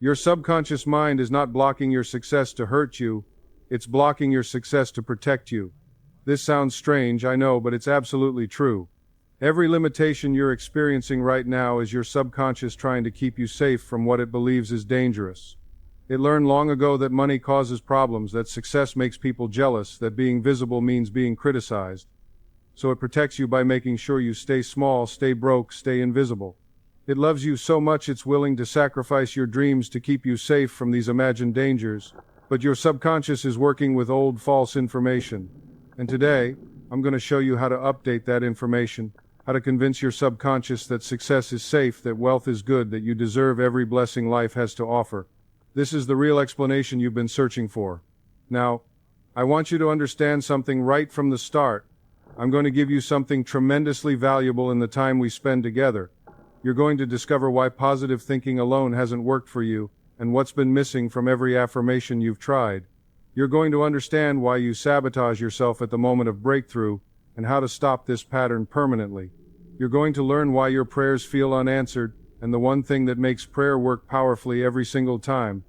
Your subconscious mind is not blocking your success to hurt you, it's blocking your success to protect you. This sounds strange, I know, but it's absolutely true. Every limitation you're experiencing right now is your subconscious trying to keep you safe from what it believes is dangerous. It learned long ago that money causes problems, that success makes people jealous, that being visible means being criticized. So it protects you by making sure you stay small, stay broke, stay invisible. It loves you so much it's willing to sacrifice your dreams to keep you safe from these imagined dangers. But your subconscious is working with old false information. And today, I'm going to show you how to update that information, how to convince your subconscious that success is safe, that wealth is good, that you deserve every blessing life has to offer. This is the real explanation you've been searching for. Now, I want you to understand something right from the start. I'm going to give you something tremendously valuable in the time we spend together. You're going to discover why positive thinking alone hasn't worked for you, and what's been missing from every affirmation you've tried. You're going to understand why you sabotage yourself at the moment of breakthrough, and how to stop this pattern permanently. You're going to learn why your prayers feel unanswered, and the one thing that makes prayer work powerfully every single time.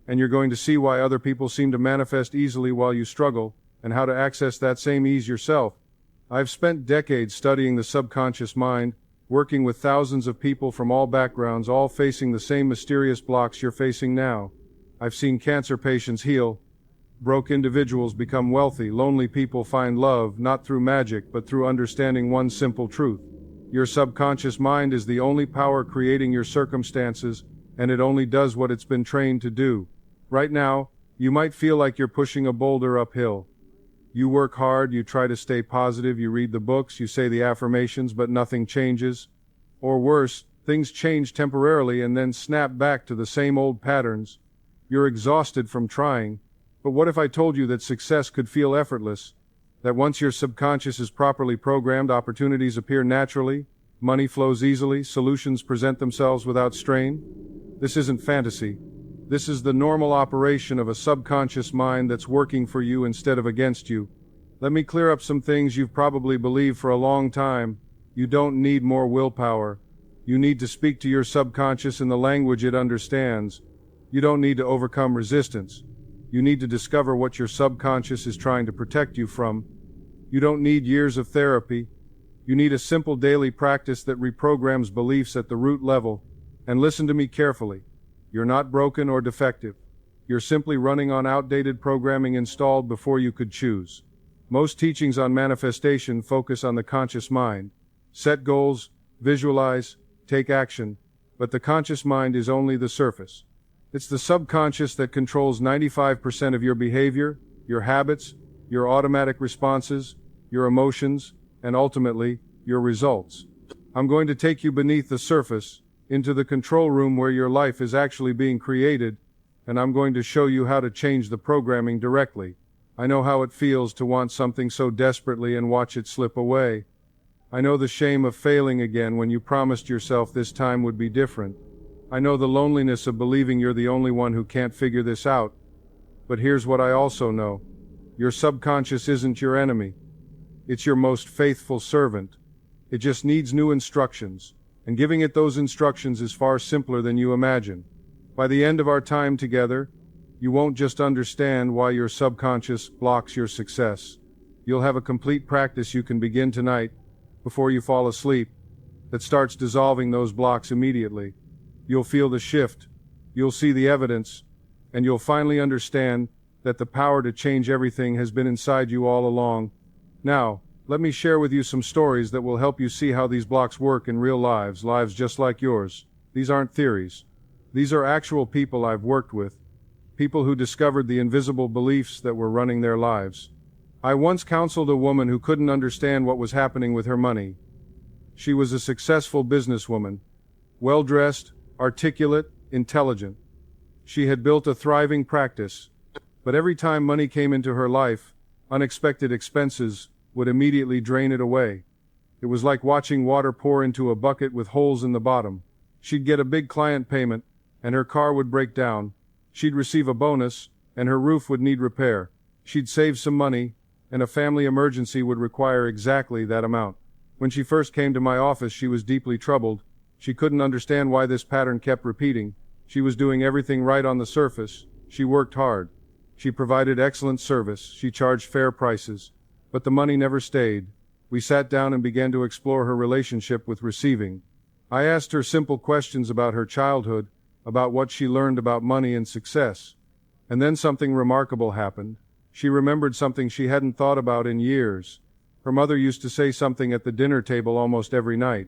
And you're going to see why other people seem to manifest easily while you struggle, and how to access that same ease yourself. I've spent decades studying the subconscious mind, working with thousands of people from all backgrounds, all facing the same mysterious blocks you're facing now. I've seen cancer patients heal, broke individuals become wealthy, lonely people find love, not through magic, but through understanding one simple truth. Your subconscious mind is the only power creating your circumstances, and it only does what it's been trained to do. Right now, you might feel like you're pushing a boulder uphill. You work hard, you try to stay positive, you read the books, you say the affirmations, but nothing changes. Or worse, things change temporarily and then snap back to the same old patterns. You're exhausted from trying. But what if I told you that success could feel effortless? That once your subconscious is properly programmed, opportunities appear naturally, money flows easily, solutions present themselves without strain? This isn't fantasy. This is the normal operation of a subconscious mind that's working for you instead of against you. Let me clear up some things you've probably believed for a long time. You don't need more willpower. You need to speak to your subconscious in the language it understands. You don't need to overcome resistance. You need to discover what your subconscious is trying to protect you from. You don't need years of therapy. You need a simple daily practice that reprograms beliefs at the root level. And listen to me carefully. You're not broken or defective. You're simply running on outdated programming installed before you could choose. Most teachings on manifestation focus on the conscious mind. Set goals, visualize, take action, but the conscious mind is only the surface. It's the subconscious that controls 95% of your behavior, your habits, your automatic responses, your emotions, and ultimately, your results. I'm going to take you beneath the surface, into the control room where your life is actually being created, and I'm going to show you how to change the programming directly. I know how it feels to want something so desperately and watch it slip away. I know the shame of failing again when you promised yourself this time would be different. I know the loneliness of believing you're the only one who can't figure this out. But here's what I also know. Your subconscious isn't your enemy. It's your most faithful servant. It just needs new instructions, and giving it those instructions is far simpler than you imagine. By the end of our time together, you won't just understand why your subconscious blocks your success. You'll have a complete practice you can begin tonight, before you fall asleep, that starts dissolving those blocks immediately. You'll feel the shift, you'll see the evidence, and you'll finally understand that the power to change everything has been inside you all along. Now, let me share with you some stories that will help you see how these blocks work in real lives just like yours. These aren't theories. These are actual people I've worked with, people who discovered the invisible beliefs that were running their lives. I once counseled a woman who couldn't understand what was happening with her money. She was a successful businesswoman, well-dressed, articulate, intelligent. She had built a thriving practice, but every time money came into her life, unexpected expenses would immediately drain it away. It was like watching water pour into a bucket with holes in the bottom. She'd get a big client payment, and her car would break down. She'd receive a bonus, and her roof would need repair. She'd save some money, and a family emergency would require exactly that amount. When she first came to my office, she was deeply troubled. She couldn't understand why this pattern kept repeating. She was doing everything right on the surface. She worked hard. She provided excellent service. She charged fair prices. But the money never stayed. We sat down and began to explore her relationship with receiving. I asked her simple questions about her childhood, about what she learned about money and success. And then something remarkable happened. She remembered something she hadn't thought about in years. Her mother used to say something at the dinner table almost every night.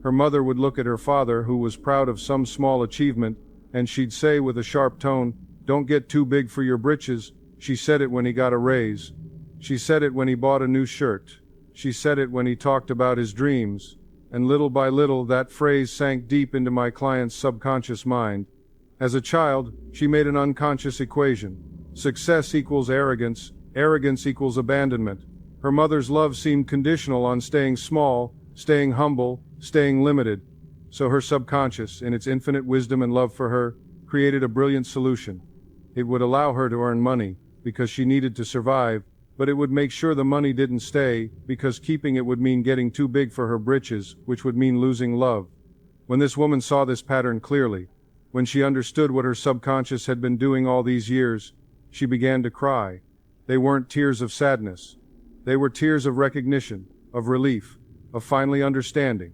Her mother would look at her father, who was proud of some small achievement, and she'd say with a sharp tone, "Don't get too big for your britches." She said it when he got a raise. She said it when he bought a new shirt. She said it when he talked about his dreams. And little by little that phrase sank deep into my client's subconscious mind. As a child, she made an unconscious equation. Success equals arrogance, arrogance equals abandonment. Her mother's love seemed conditional on staying small, staying humble, staying limited. So her subconscious, in its infinite wisdom and love for her, created a brilliant solution. It would allow her to earn money, because she needed to survive, but it would make sure the money didn't stay, because keeping it would mean getting too big for her britches, which would mean losing love. When this woman saw this pattern clearly, when she understood what her subconscious had been doing all these years, she began to cry. They weren't tears of sadness. They were tears of recognition, of relief, of finally understanding.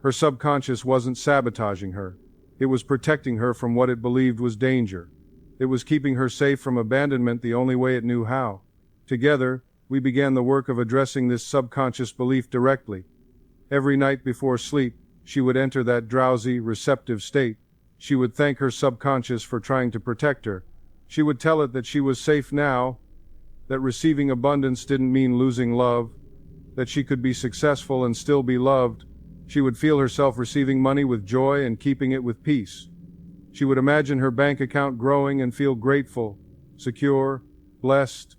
Her subconscious wasn't sabotaging her. It was protecting her from what it believed was danger. It was keeping her safe from abandonment the only way it knew how. Together, we began the work of addressing this subconscious belief directly. Every night before sleep, she would enter that drowsy, receptive state. She would thank her subconscious for trying to protect her. She would tell it that she was safe now, that receiving abundance didn't mean losing love, that she could be successful and still be loved. She would feel herself receiving money with joy and keeping it with peace. She would imagine her bank account growing and feel grateful, secure, blessed.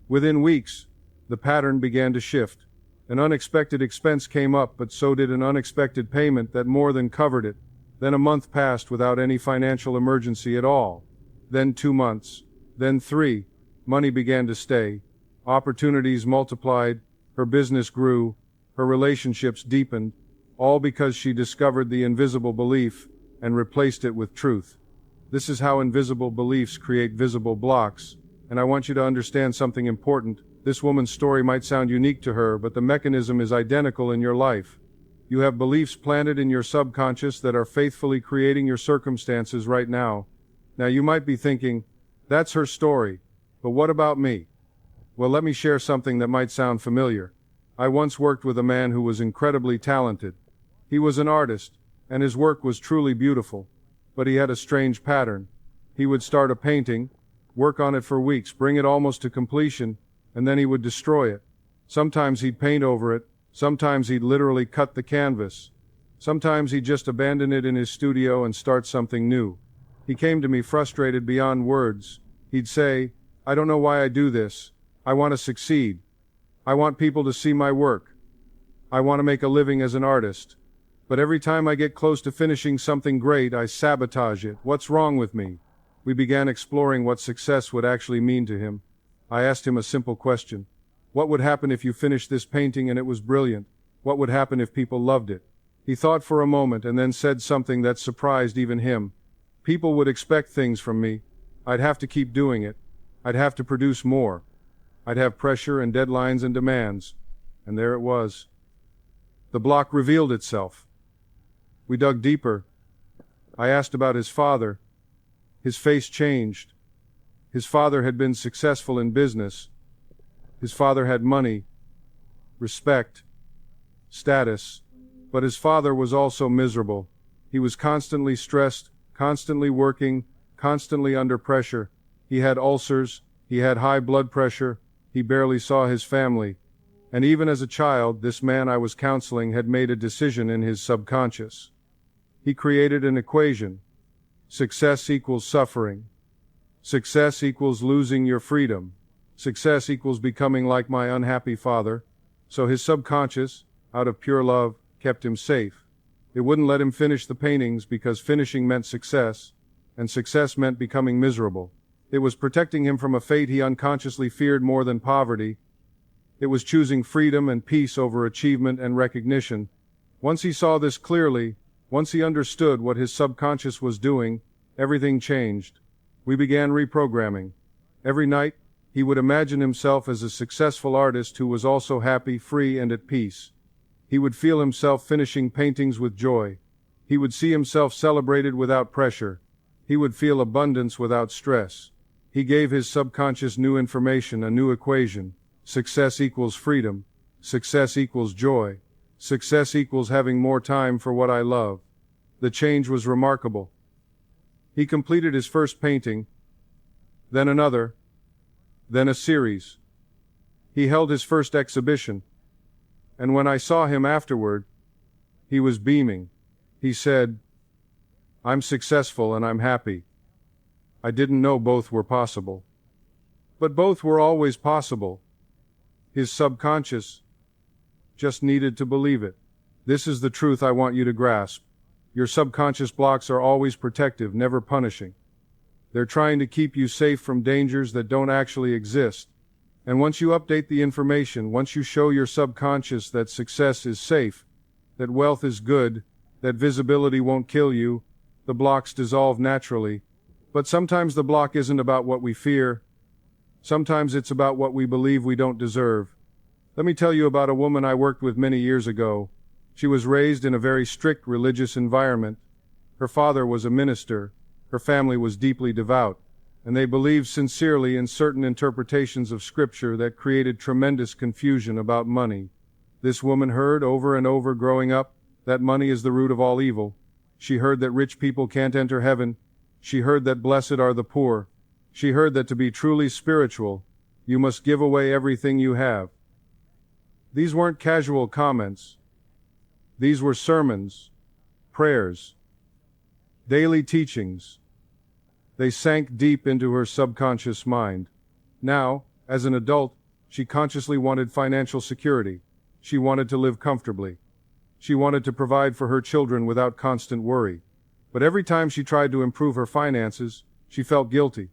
Within weeks, the pattern began to shift. An unexpected expense came up, but so did an unexpected payment that more than covered it. Then a month passed without any financial emergency at all. Then 2 months. Then 3. Money began to stay. Opportunities multiplied. Her business grew. Her relationships deepened. All because she discovered the invisible belief and replaced it with truth. This is how invisible beliefs create visible blocks. And I want you to understand something important. This woman's story might sound unique to her, but the mechanism is identical in your life. You have beliefs planted in your subconscious that are faithfully creating your circumstances right now. Now you might be thinking, that's her story, but what about me? Well, let me share something that might sound familiar. I once worked with a man who was incredibly talented. He was an artist, and his work was truly beautiful. But he had a strange pattern. He would start a painting, work on it for weeks, bring it almost to completion, and then he would destroy it. Sometimes he'd paint over it, sometimes he'd literally cut the canvas. Sometimes he'd just abandon it in his studio and start something new. He came to me frustrated beyond words. He'd say, "I don't know why I do this. I want to succeed. I want people to see my work. I want to make a living as an artist. But every time I get close to finishing something great, I sabotage it. What's wrong with me?" We began exploring what success would actually mean to him. I asked him a simple question. What would happen if you finished this painting and it was brilliant? What would happen if people loved it? He thought for a moment and then said something that surprised even him. People would expect things from me. I'd have to keep doing it. I'd have to produce more. I'd have pressure and deadlines and demands. And there it was. The block revealed itself. We dug deeper. I asked about his father. His face changed. His father had been successful in business. His father had money, respect, status, but his father was also miserable. He was constantly stressed, constantly working, constantly under pressure. He had ulcers, he had high blood pressure, he barely saw his family. And even as a child, this man I was counseling had made a decision in his subconscious. He created an equation. Success equals suffering. Success equals losing your freedom. Success equals becoming like my unhappy father. So his subconscious, out of pure love, kept him safe. It wouldn't let him finish the paintings because finishing meant success, and success meant becoming miserable. It was protecting him from a fate he unconsciously feared more than poverty. It was choosing freedom and peace over achievement and recognition. Once he saw this clearly, once he understood what his subconscious was doing, Everything changed. We began reprogramming. Every night, he would imagine himself as a successful artist who was also happy, free, and at peace. He would feel himself finishing paintings with joy. He would see himself celebrated without pressure. He would feel abundance without stress. He gave his subconscious new information, a new equation. Success equals freedom. Success equals joy. Success equals having more time for what I love. The change was remarkable. He completed his first painting, then another, then a series. He held his first exhibition, and when I saw him afterward, he was beaming. He said, "I'm successful and I'm happy." I didn't know both were possible. But both were always possible. His subconscious just needed to believe it. This is the truth I want you to grasp. Your subconscious blocks are always protective, never punishing. They're trying to keep you safe from dangers that don't actually exist. And once you update the information, once you show your subconscious that success is safe, that wealth is good, that visibility won't kill you, the blocks dissolve naturally. But sometimes the block isn't about what we fear. Sometimes it's about what we believe we don't deserve. Let me tell you about a woman I worked with many years ago. She was raised in a very strict religious environment. Her father was a minister. Her family was deeply devout, and they believed sincerely in certain interpretations of Scripture that created tremendous confusion about money. This woman heard over and over growing up that money is the root of all evil. She heard that rich people can't enter heaven. She heard that blessed are the poor. She heard that to be truly spiritual, you must give away everything you have. These weren't casual comments. These were sermons, prayers, daily teachings. They sank deep into her subconscious mind. Now, as an adult, she consciously wanted financial security. She wanted to live comfortably. She wanted to provide for her children without constant worry. But every time she tried to improve her finances, she felt guilty.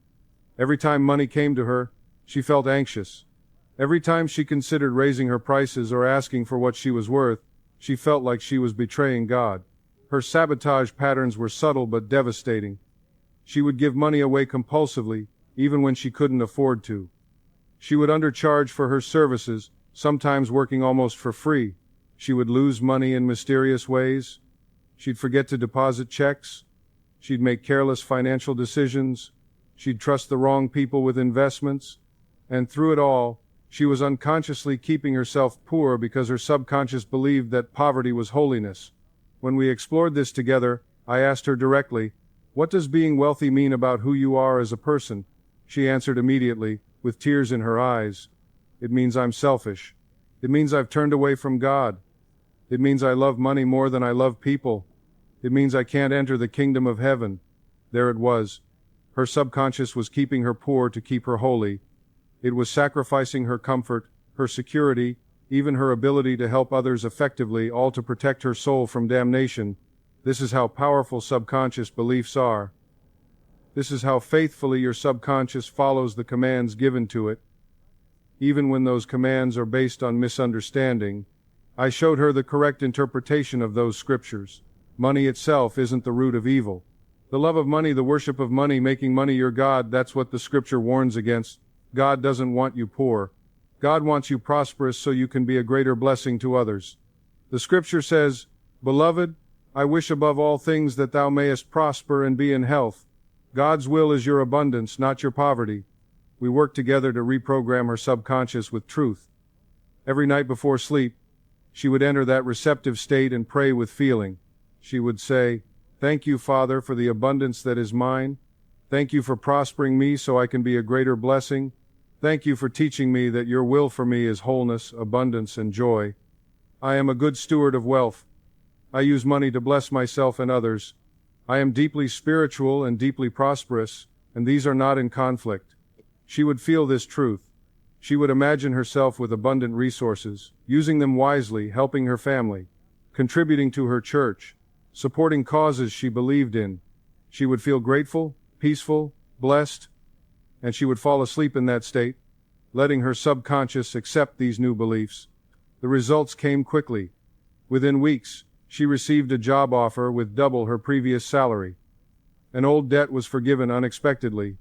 Every time money came to her, she felt anxious. Every time she considered raising her prices or asking for what she was worth, she felt like she was betraying God. Her sabotage patterns were subtle but devastating. She would give money away compulsively, even when she couldn't afford to. She would undercharge for her services, sometimes working almost for free. She would lose money in mysterious ways. She'd forget to deposit checks. She'd make careless financial decisions. She'd trust the wrong people with investments. And through it all, she was unconsciously keeping herself poor because her subconscious believed that poverty was holiness. When we explored this together, I asked her directly, "What does being wealthy mean about who you are as a person?" She answered immediately, with tears in her eyes, "It means I'm selfish. It means I've turned away from God. It means I love money more than I love people. It means I can't enter the kingdom of heaven." There it was. Her subconscious was keeping her poor to keep her holy. It was sacrificing her comfort, her security, even her ability to help others effectively, all to protect her soul from damnation. This is how powerful subconscious beliefs are. This is how faithfully your subconscious follows the commands given to it, even when those commands are based on misunderstanding. I showed her the correct interpretation of those scriptures. Money itself isn't the root of evil. The love of money, the worship of money, making money your God, that's what the scripture warns against. God doesn't want you poor. God wants you prosperous so you can be a greater blessing to others. The scripture says, "Beloved, I wish above all things that thou mayest prosper and be in health." God's will is your abundance, not your poverty. We worked together to reprogram her subconscious with truth. Every night before sleep, she would enter that receptive state and pray with feeling. She would say, "Thank you, Father, for the abundance that is mine. Thank you for prospering me so I can be a greater blessing. Thank you for teaching me that your will for me is wholeness, abundance, and joy. I am a good steward of wealth. I use money to bless myself and others. I am deeply spiritual and deeply prosperous, and these are not in conflict." She would feel this truth. She would imagine herself with abundant resources, using them wisely, helping her family, contributing to her church, supporting causes she believed in. She would feel grateful, peaceful, blessed, and she would fall asleep in that state, letting her subconscious accept these new beliefs. The results came quickly. Within weeks, she received a job offer with double her previous salary. An old debt was forgiven unexpectedly.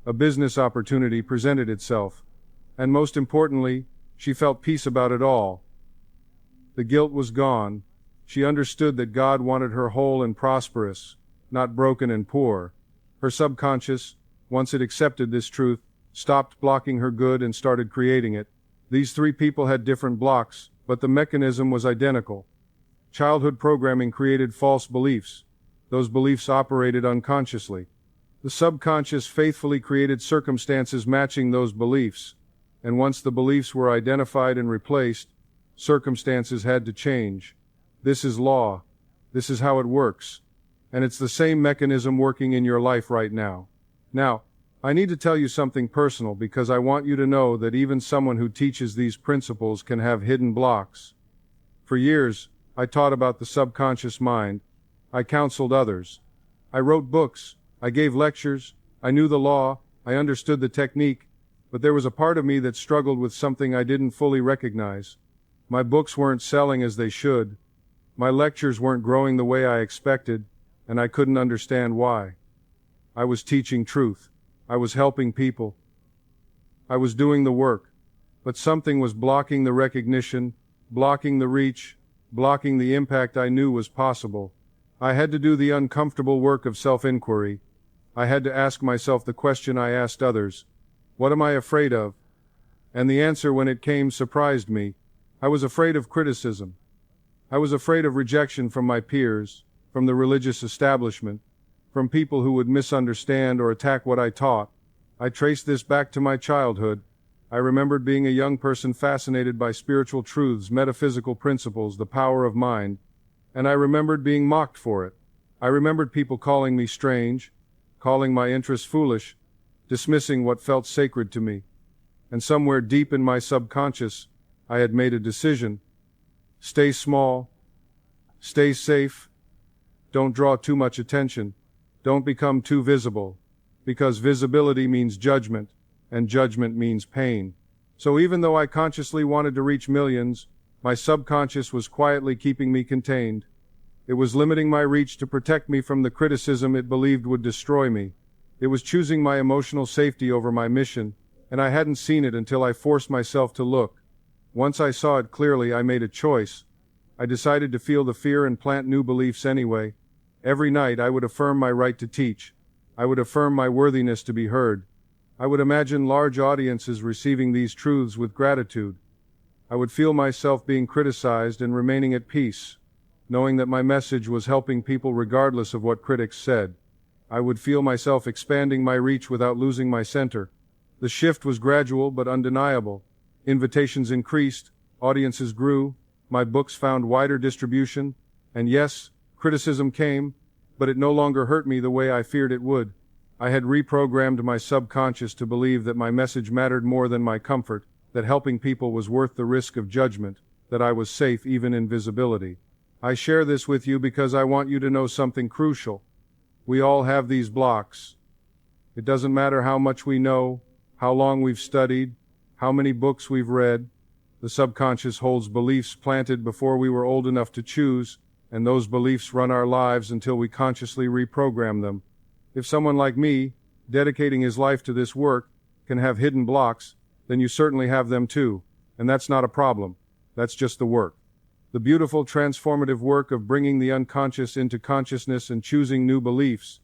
A business opportunity presented itself. And most importantly, she felt peace about it all. The guilt was gone. She understood that God wanted her whole and prosperous, not broken and poor. Her subconscious, once it accepted this truth, stopped blocking her good and started creating it. These three people had different blocks, but the mechanism was identical. Childhood programming created false beliefs. Those beliefs operated unconsciously. The subconscious faithfully created circumstances matching those beliefs, and once the beliefs were identified and replaced, circumstances had to change. This is law. This is how it works. And it's the same mechanism working in your life right now. Now, I need to tell you something personal because I want you to know that even someone who teaches these principles can have hidden blocks. For years, I taught about the subconscious mind. I counseled others. I wrote books. I gave lectures. I knew the law. I understood the technique. But there was a part of me that struggled with something I didn't fully recognize. My books weren't selling as they should. My lectures weren't growing the way I expected, and I couldn't understand why. I was teaching truth. I was helping people. I was doing the work. But something was blocking the recognition, blocking the reach, blocking the impact I knew was possible. I had to do the uncomfortable work of self-inquiry. I had to ask myself the question I asked others. What am I afraid of? And the answer, when it came, surprised me. I was afraid of criticism. I was afraid of rejection from my peers, from the religious establishment, from people who would misunderstand or attack what I taught. I traced this back to my childhood. I remembered being a young person fascinated by spiritual truths, metaphysical principles, the power of mind, and I remembered being mocked for it. I remembered people calling me strange, calling my interests foolish, dismissing what felt sacred to me. And somewhere deep in my subconscious, I had made a decision. Stay small. Stay safe. Don't draw too much attention. Don't become too visible. Because visibility means judgment, and judgment means pain. So even though I consciously wanted to reach millions, my subconscious was quietly keeping me contained. It was limiting my reach to protect me from the criticism it believed would destroy me. It was choosing my emotional safety over my mission, and I hadn't seen it until I forced myself to look. Once I saw it clearly, I made a choice. I decided to feel the fear and plant new beliefs anyway. Every night I would affirm my right to teach. I would affirm my worthiness to be heard. I would imagine large audiences receiving these truths with gratitude. I would feel myself being criticized and remaining at peace, knowing that my message was helping people regardless of what critics said. I would feel myself expanding my reach without losing my center. The shift was gradual but undeniable. Invitations increased, audiences grew, my books found wider distribution, and yes, criticism came, but it no longer hurt me the way I feared it would. I had reprogrammed my subconscious to believe that my message mattered more than my comfort, that helping people was worth the risk of judgment, that I was safe even in visibility. I share this with you because I want you to know something crucial. We all have these blocks. It doesn't matter how much we know, how long we've studied, how many books we've read. The subconscious holds beliefs planted before we were old enough to choose, and those beliefs run our lives until we consciously reprogram them. If someone like me, dedicating his life to this work, can have hidden blocks, then you certainly have them too, and that's not a problem. That's just the work. The beautiful transformative work of bringing the unconscious into consciousness and choosing new beliefs.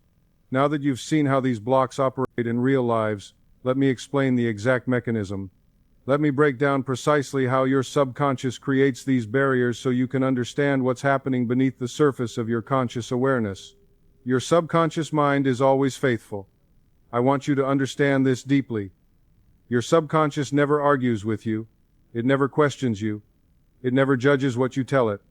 Now that you've seen how these blocks operate in real lives, let me explain the exact mechanism. Let me break down precisely how your subconscious creates these barriers so you can understand what's happening beneath the surface of your conscious awareness. Your subconscious mind is always faithful. I want you to understand this deeply. Your subconscious never argues with you. It never questions you. It never judges what you tell it.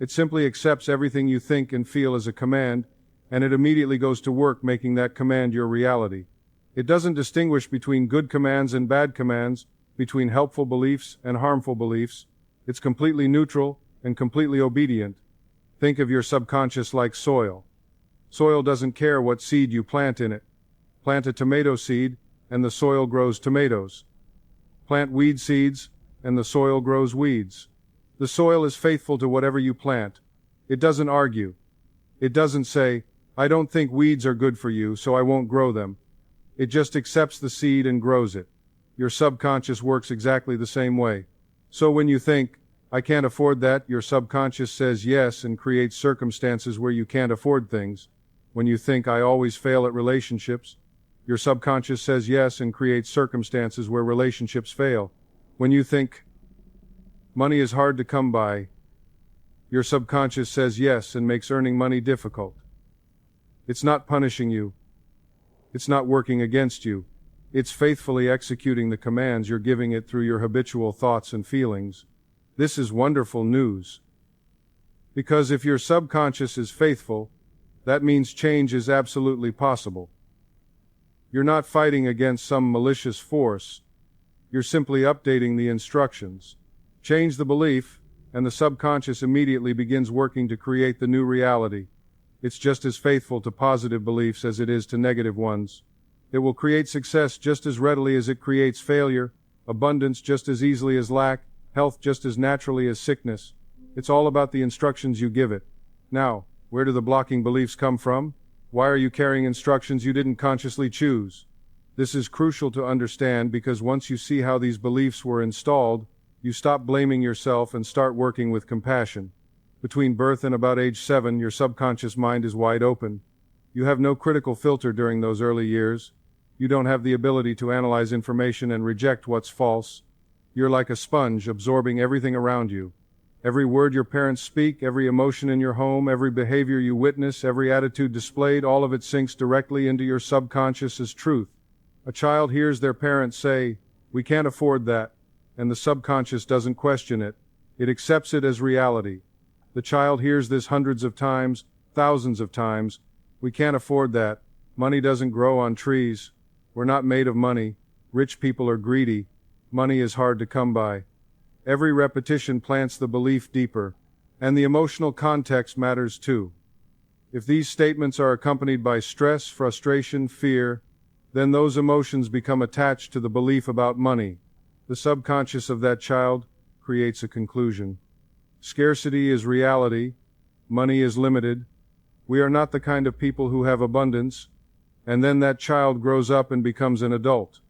It simply accepts everything you think and feel as a command, and it immediately goes to work making that command your reality. It doesn't distinguish between good commands and bad commands, between helpful beliefs and harmful beliefs. It's completely neutral and completely obedient. Think of your subconscious like soil. Soil doesn't care what seed you plant in it. Plant a tomato seed, and the soil grows tomatoes. Plant weed seeds, and the soil grows weeds. The soil is faithful to whatever you plant. It doesn't argue. It doesn't say, I don't think weeds are good for you, so I won't grow them. It just accepts the seed and grows it. Your subconscious works exactly the same way. So when you think, I can't afford that, your subconscious says yes and creates circumstances where you can't afford things. When you think, I always fail at relationships, your subconscious says yes and creates circumstances where relationships fail. When you think, money is hard to come by, your subconscious says yes and makes earning money difficult. It's not punishing you. It's not working against you. It's faithfully executing the commands you're giving it through your habitual thoughts and feelings. This is wonderful news. Because if your subconscious is faithful, that means change is absolutely possible. You're not fighting against some malicious force. You're simply updating the instructions. Change the belief, and the subconscious immediately begins working to create the new reality. It's just as faithful to positive beliefs as it is to negative ones. It will create success just as readily as it creates failure, abundance just as easily as lack, health just as naturally as sickness. It's all about the instructions you give it. Now, where do the blocking beliefs come from? Why are you carrying instructions you didn't consciously choose? This is crucial to understand because once you see how these beliefs were installed, you stop blaming yourself and start working with compassion. Between birth and about age 7, your subconscious mind is wide open. You have no critical filter during those early years. You don't have the ability to analyze information and reject what's false. You're like a sponge, absorbing everything around you. Every word your parents speak, every emotion in your home, every behavior you witness, every attitude displayed, all of it sinks directly into your subconscious as truth. A child hears their parents say, "We can't afford that," and the subconscious doesn't question it. It accepts it as reality. The child hears this hundreds of times, thousands of times. "We can't afford that. Money doesn't grow on trees. We're not made of money. Rich people are greedy. Money is hard to come by." Every repetition plants the belief deeper, and the emotional context matters too. If these statements are accompanied by stress, frustration, fear, then those emotions become attached to the belief about money. The subconscious of that child creates a conclusion. Scarcity is reality. Money is limited. We are not the kind of people who have abundance. And then that child grows up and becomes an adult.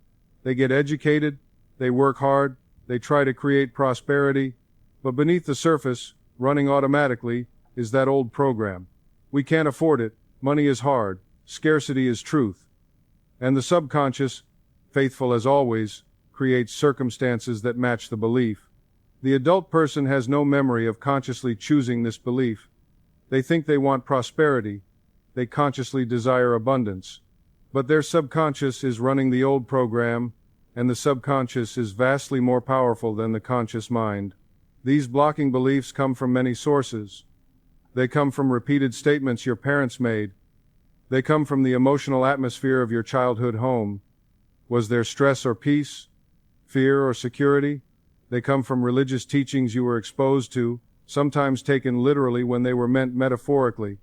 They get educated, they work hard, they try to create prosperity, but beneath the surface, running automatically, is that old program. We can't afford it, money is hard, scarcity is truth. And the subconscious, faithful as always, creates circumstances that match the belief. The adult person has no memory of consciously choosing this belief. They think they want prosperity. They consciously desire abundance. But their subconscious is running the old program, and the subconscious is vastly more powerful than the conscious mind. These blocking beliefs come from many sources. They come from repeated statements your parents made. They come from the emotional atmosphere of your childhood home. Was there stress or peace? Fear or security? They come from religious teachings you were exposed to, sometimes taken literally when they were meant metaphorically.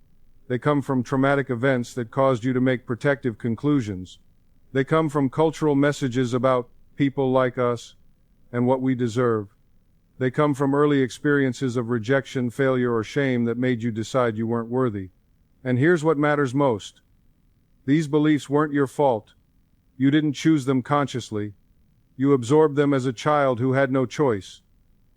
They come from traumatic events that caused you to make protective conclusions. They come from cultural messages about people like us and what we deserve. They come from early experiences of rejection, failure, or shame that made you decide you weren't worthy. And here's what matters most. These beliefs weren't your fault. You didn't choose them consciously. You absorbed them as a child who had no choice.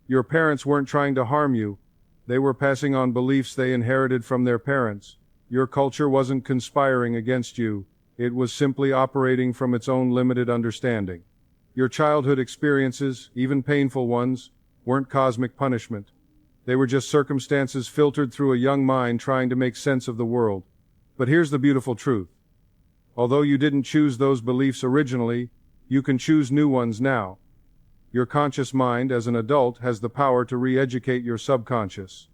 Your parents weren't trying to harm you. They were passing on beliefs they inherited from their parents. Your culture wasn't conspiring against you. It was simply operating from its own limited understanding. Your childhood experiences, even painful ones, weren't cosmic punishment. They were just circumstances filtered through a young mind trying to make sense of the world. But here's the beautiful truth. Although you didn't choose those beliefs originally, you can choose new ones now. Your conscious mind, as an adult, has the power to re-educate your subconscious.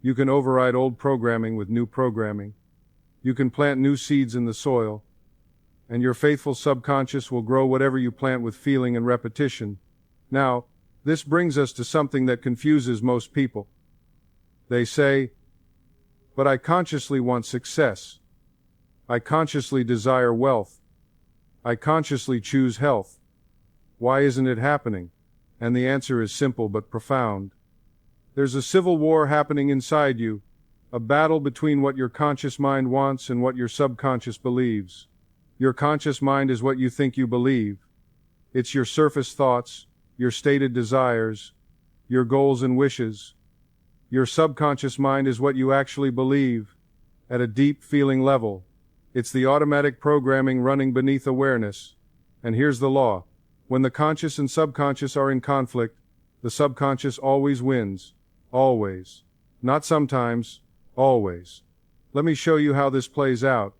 You can override old programming with new programming. You can plant new seeds in the soil. And your faithful subconscious will grow whatever you plant with feeling and repetition. Now, this brings us to something that confuses most people. They say, "But I consciously want success. I consciously desire wealth. I consciously choose health. Why isn't it happening?" And the answer is simple but profound. There's a civil war happening inside you. A battle between what your conscious mind wants and what your subconscious believes. Your conscious mind is what you think you believe. It's your surface thoughts, your stated desires, your goals and wishes. Your subconscious mind is what you actually believe, at a deep feeling level. It's the automatic programming running beneath awareness. And here's the law. When the conscious and subconscious are in conflict, the subconscious always wins. Always. Not sometimes, always. Let me show you how this plays out.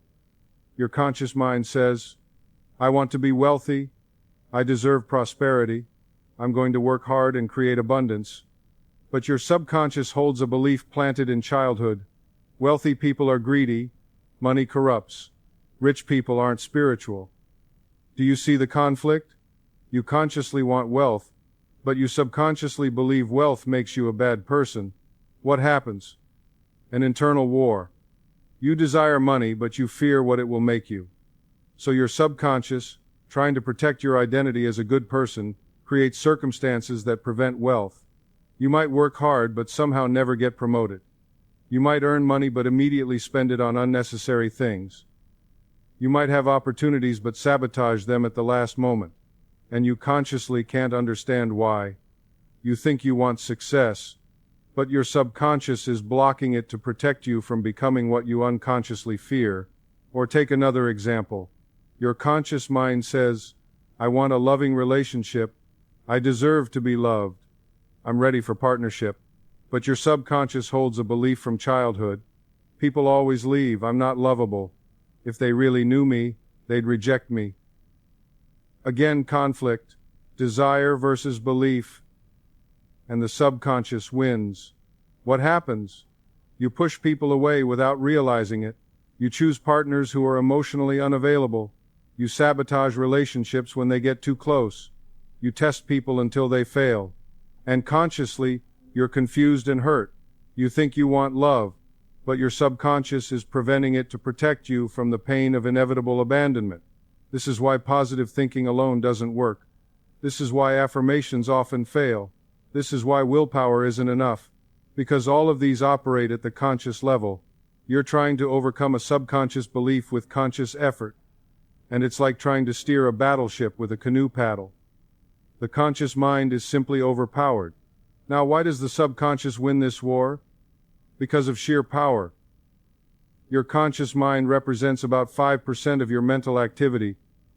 Your conscious mind says, I want to be wealthy. I deserve prosperity. I'm going to work hard and create abundance. But your subconscious holds a belief planted in childhood. Wealthy people are greedy. Money corrupts. Rich people aren't spiritual. Do you see the conflict? You consciously want wealth, but you subconsciously believe wealth makes you a bad person. What happens? An internal war. You desire money, but you fear what it will make you. So your subconscious, trying to protect your identity as a good person, creates circumstances that prevent wealth. You might work hard, but somehow never get promoted. You might earn money, but immediately spend it on unnecessary things. You might have opportunities, but sabotage them at the last moment. And you consciously can't understand why. You think you want success, but your subconscious is blocking it to protect you from becoming what you unconsciously fear. Or take another example. Your conscious mind says, I want a loving relationship. I deserve to be loved. I'm ready for partnership. But your subconscious holds a belief from childhood. People always leave. I'm not lovable. If they really knew me, they'd reject me. Again, conflict, desire versus belief, and the subconscious wins. What happens? You push people away without realizing it. You choose partners who are emotionally unavailable. You sabotage relationships when they get too close. You test people until they fail. And consciously, you're confused and hurt. You think you want love, but your subconscious is preventing it to protect you from the pain of inevitable abandonment. This is why positive thinking alone doesn't work. This is why affirmations often fail. This is why willpower isn't enough. Because all of these operate at the conscious level. You're trying to overcome a subconscious belief with conscious effort. And it's like trying to steer a battleship with a canoe paddle. The conscious mind is simply overpowered. Now, why does the subconscious win this war? Because of sheer power. Your conscious mind represents about 5% of your mental activity.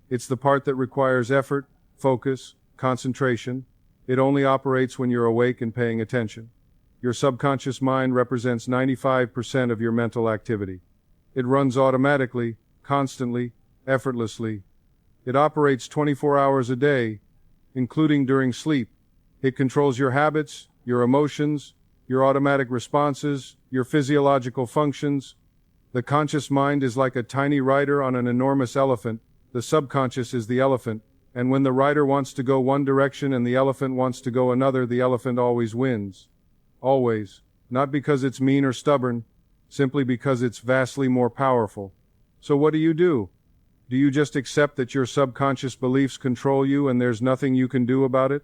It's the part that requires effort, focus, concentration. It only operates when you're awake and paying attention. Your subconscious mind represents 95% of your mental activity. It runs automatically, constantly, effortlessly. It operates 24 hours a day, including during sleep. It controls your habits, your emotions, your automatic responses, your physiological functions. The conscious mind is like a tiny rider on an enormous elephant. The subconscious is the elephant, and when the rider wants to go one direction and the elephant wants to go another, the elephant always wins. Always. Not because it's mean or stubborn, simply because it's vastly more powerful. So what do? Do you just accept that your subconscious beliefs control you and there's nothing you can do about it?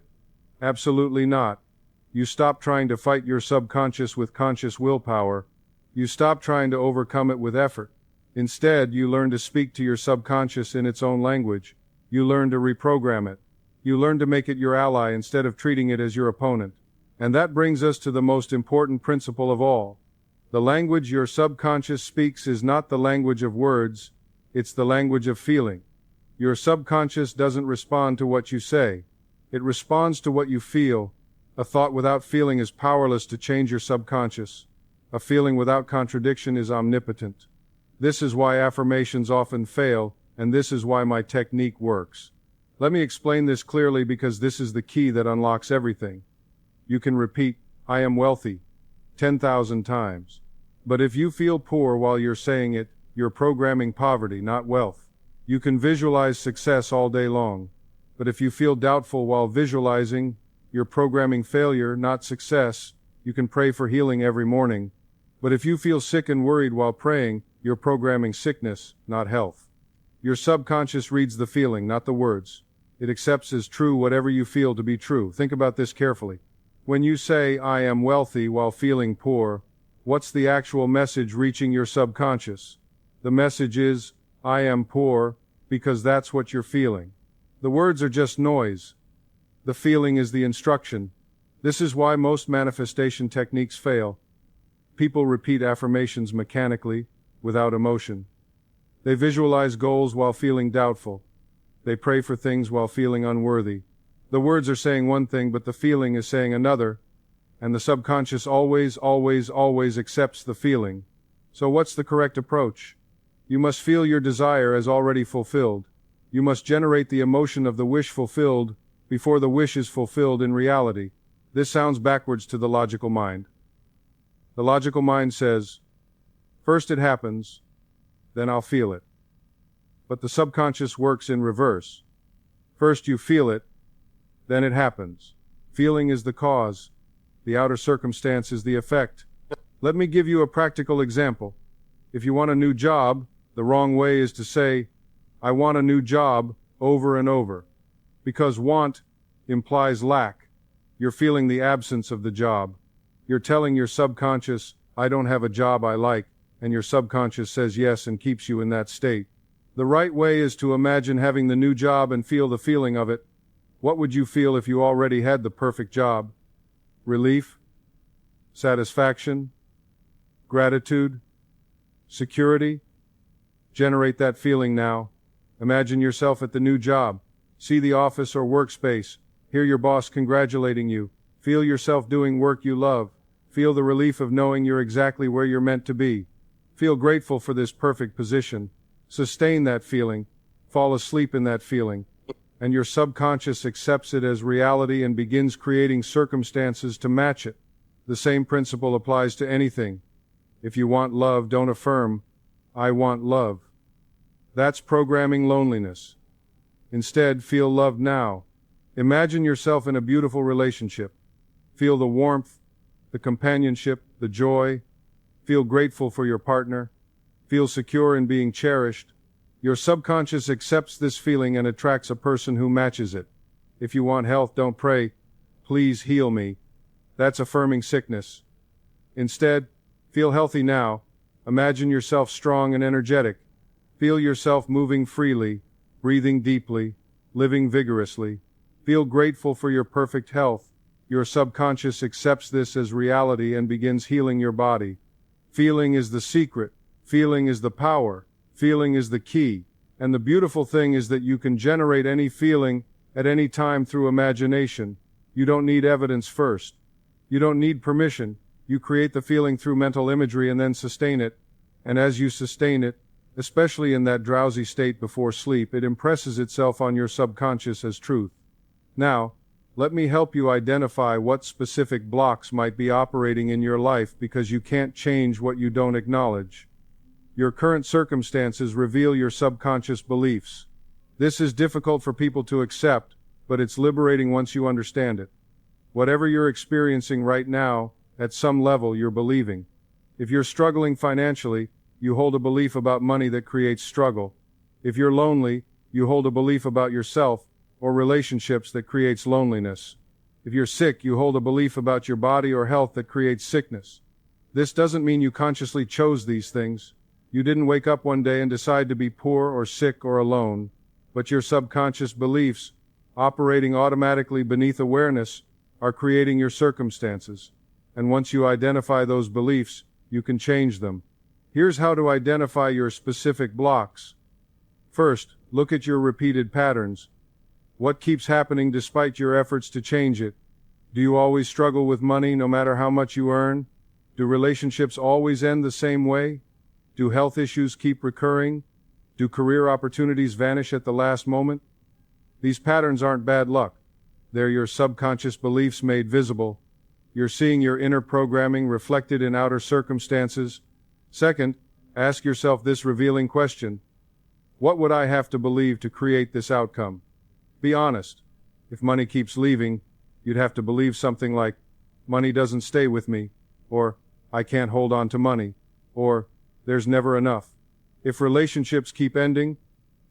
Absolutely not. You stop trying to fight your subconscious with conscious willpower. You stop trying to overcome it with effort. Instead, you learn to speak to your subconscious in its own language. You learn to reprogram it. You learn to make it your ally instead of treating it as your opponent. And that brings us to the most important principle of all. The language your subconscious speaks is not the language of words, it's the language of feeling. Your subconscious doesn't respond to what you say. It responds to what you feel. A thought without feeling is powerless to change your subconscious. A feeling without contradiction is omnipotent. This is why affirmations often fail, and this is why my technique works. Let me explain this clearly because this is the key that unlocks everything. You can repeat, I am wealthy, 10,000 times. But if you feel poor while you're saying it, you're programming poverty, not wealth. You can visualize success all day long. But if you feel doubtful while visualizing, you're programming failure, not success. You can pray for healing every morning. But if you feel sick and worried while praying, you're programming sickness, not health. Your subconscious reads the feeling, not the words. It accepts as true whatever you feel to be true. Think about this carefully. When you say, I am wealthy while feeling poor, What's the actual message reaching your subconscious? The message is, I am poor, because that's what you're feeling. The words are just noise. The feeling is the instruction. This is why most manifestation techniques fail. People repeat affirmations mechanically, without emotion. They visualize goals while feeling doubtful. They pray for things while feeling unworthy. The words are saying one thing, but the feeling is saying another, and the subconscious always accepts the feeling. So what's the correct approach? You must feel your desire as already fulfilled. You must generate the emotion of the wish fulfilled before the wish is fulfilled in reality. This sounds backwards to the logical mind. The logical mind says, first it happens, then I'll feel it. But the subconscious works in reverse. First you feel it, then it happens. Feeling is the cause. The outer circumstance is the effect. Let me give you a practical example. If you want a new job, the wrong way is to say, I want a new job, over and over. Because want implies lack. You're feeling the absence of the job. You're telling your subconscious, I don't have a job I like, and your subconscious says yes and keeps you in that state. The right way is to imagine having the new job and feel the feeling of it. What would you feel if you already had the perfect job? Relief? Satisfaction? Gratitude? Security? Generate that feeling now. Imagine yourself at the new job. See the office or workspace. Hear your boss congratulating you. Feel yourself doing work you love. Feel the relief of knowing you're exactly where you're meant to be. Feel grateful for this perfect position. Sustain that feeling. Fall asleep in that feeling. And your subconscious accepts it as reality and begins creating circumstances to match it. The same principle applies to anything. If you want love, don't affirm, I want love. That's programming loneliness. Instead, feel love now. Imagine yourself in a beautiful relationship. Feel the warmth, the companionship, the joy. Feel grateful for your partner. Feel secure in being cherished. Your subconscious accepts this feeling and attracts a person who matches it. If you want health, don't pray, please heal me. That's affirming sickness. Instead, feel healthy now. Imagine yourself strong and energetic. Feel yourself moving freely, breathing deeply, living vigorously. Feel grateful for your perfect health. Your subconscious accepts this as reality and begins healing your body. Feeling is the secret. Feeling is the power. Feeling is the key. And the beautiful thing is that you can generate any feeling at any time through imagination. You don't need evidence first. You don't need permission. You create the feeling through mental imagery and then sustain it. And as you sustain it, especially in that drowsy state before sleep, it impresses itself on your subconscious as truth. Now, let me help you identify what specific blocks might be operating in your life because you can't change what you don't acknowledge. Your current circumstances reveal your subconscious beliefs. This is difficult for people to accept, but it's liberating once you understand it. Whatever you're experiencing right now, at some level you're believing. If you're struggling financially, you hold a belief about money that creates struggle. If you're lonely, you hold a belief about yourself or relationships that creates loneliness. If you're sick, you hold a belief about your body or health that creates sickness. This doesn't mean you consciously chose these things. You didn't wake up one day and decide to be poor or sick or alone, but your subconscious beliefs, operating automatically beneath awareness, are creating your circumstances. And once you identify those beliefs, you can change them. Here's how to identify your specific blocks. First, look at your repeated patterns. What keeps happening despite your efforts to change it? Do you always struggle with money no matter how much you earn? Do relationships always end the same way? Do health issues keep recurring? Do career opportunities vanish at the last moment? These patterns aren't bad luck. They're your subconscious beliefs made visible. You're seeing your inner programming reflected in outer circumstances. Second, ask yourself this revealing question. What would I have to believe to create this outcome? Be honest. If money keeps leaving, you'd have to believe something like, money doesn't stay with me, or I can't hold on to money, or there's never enough. If relationships keep ending,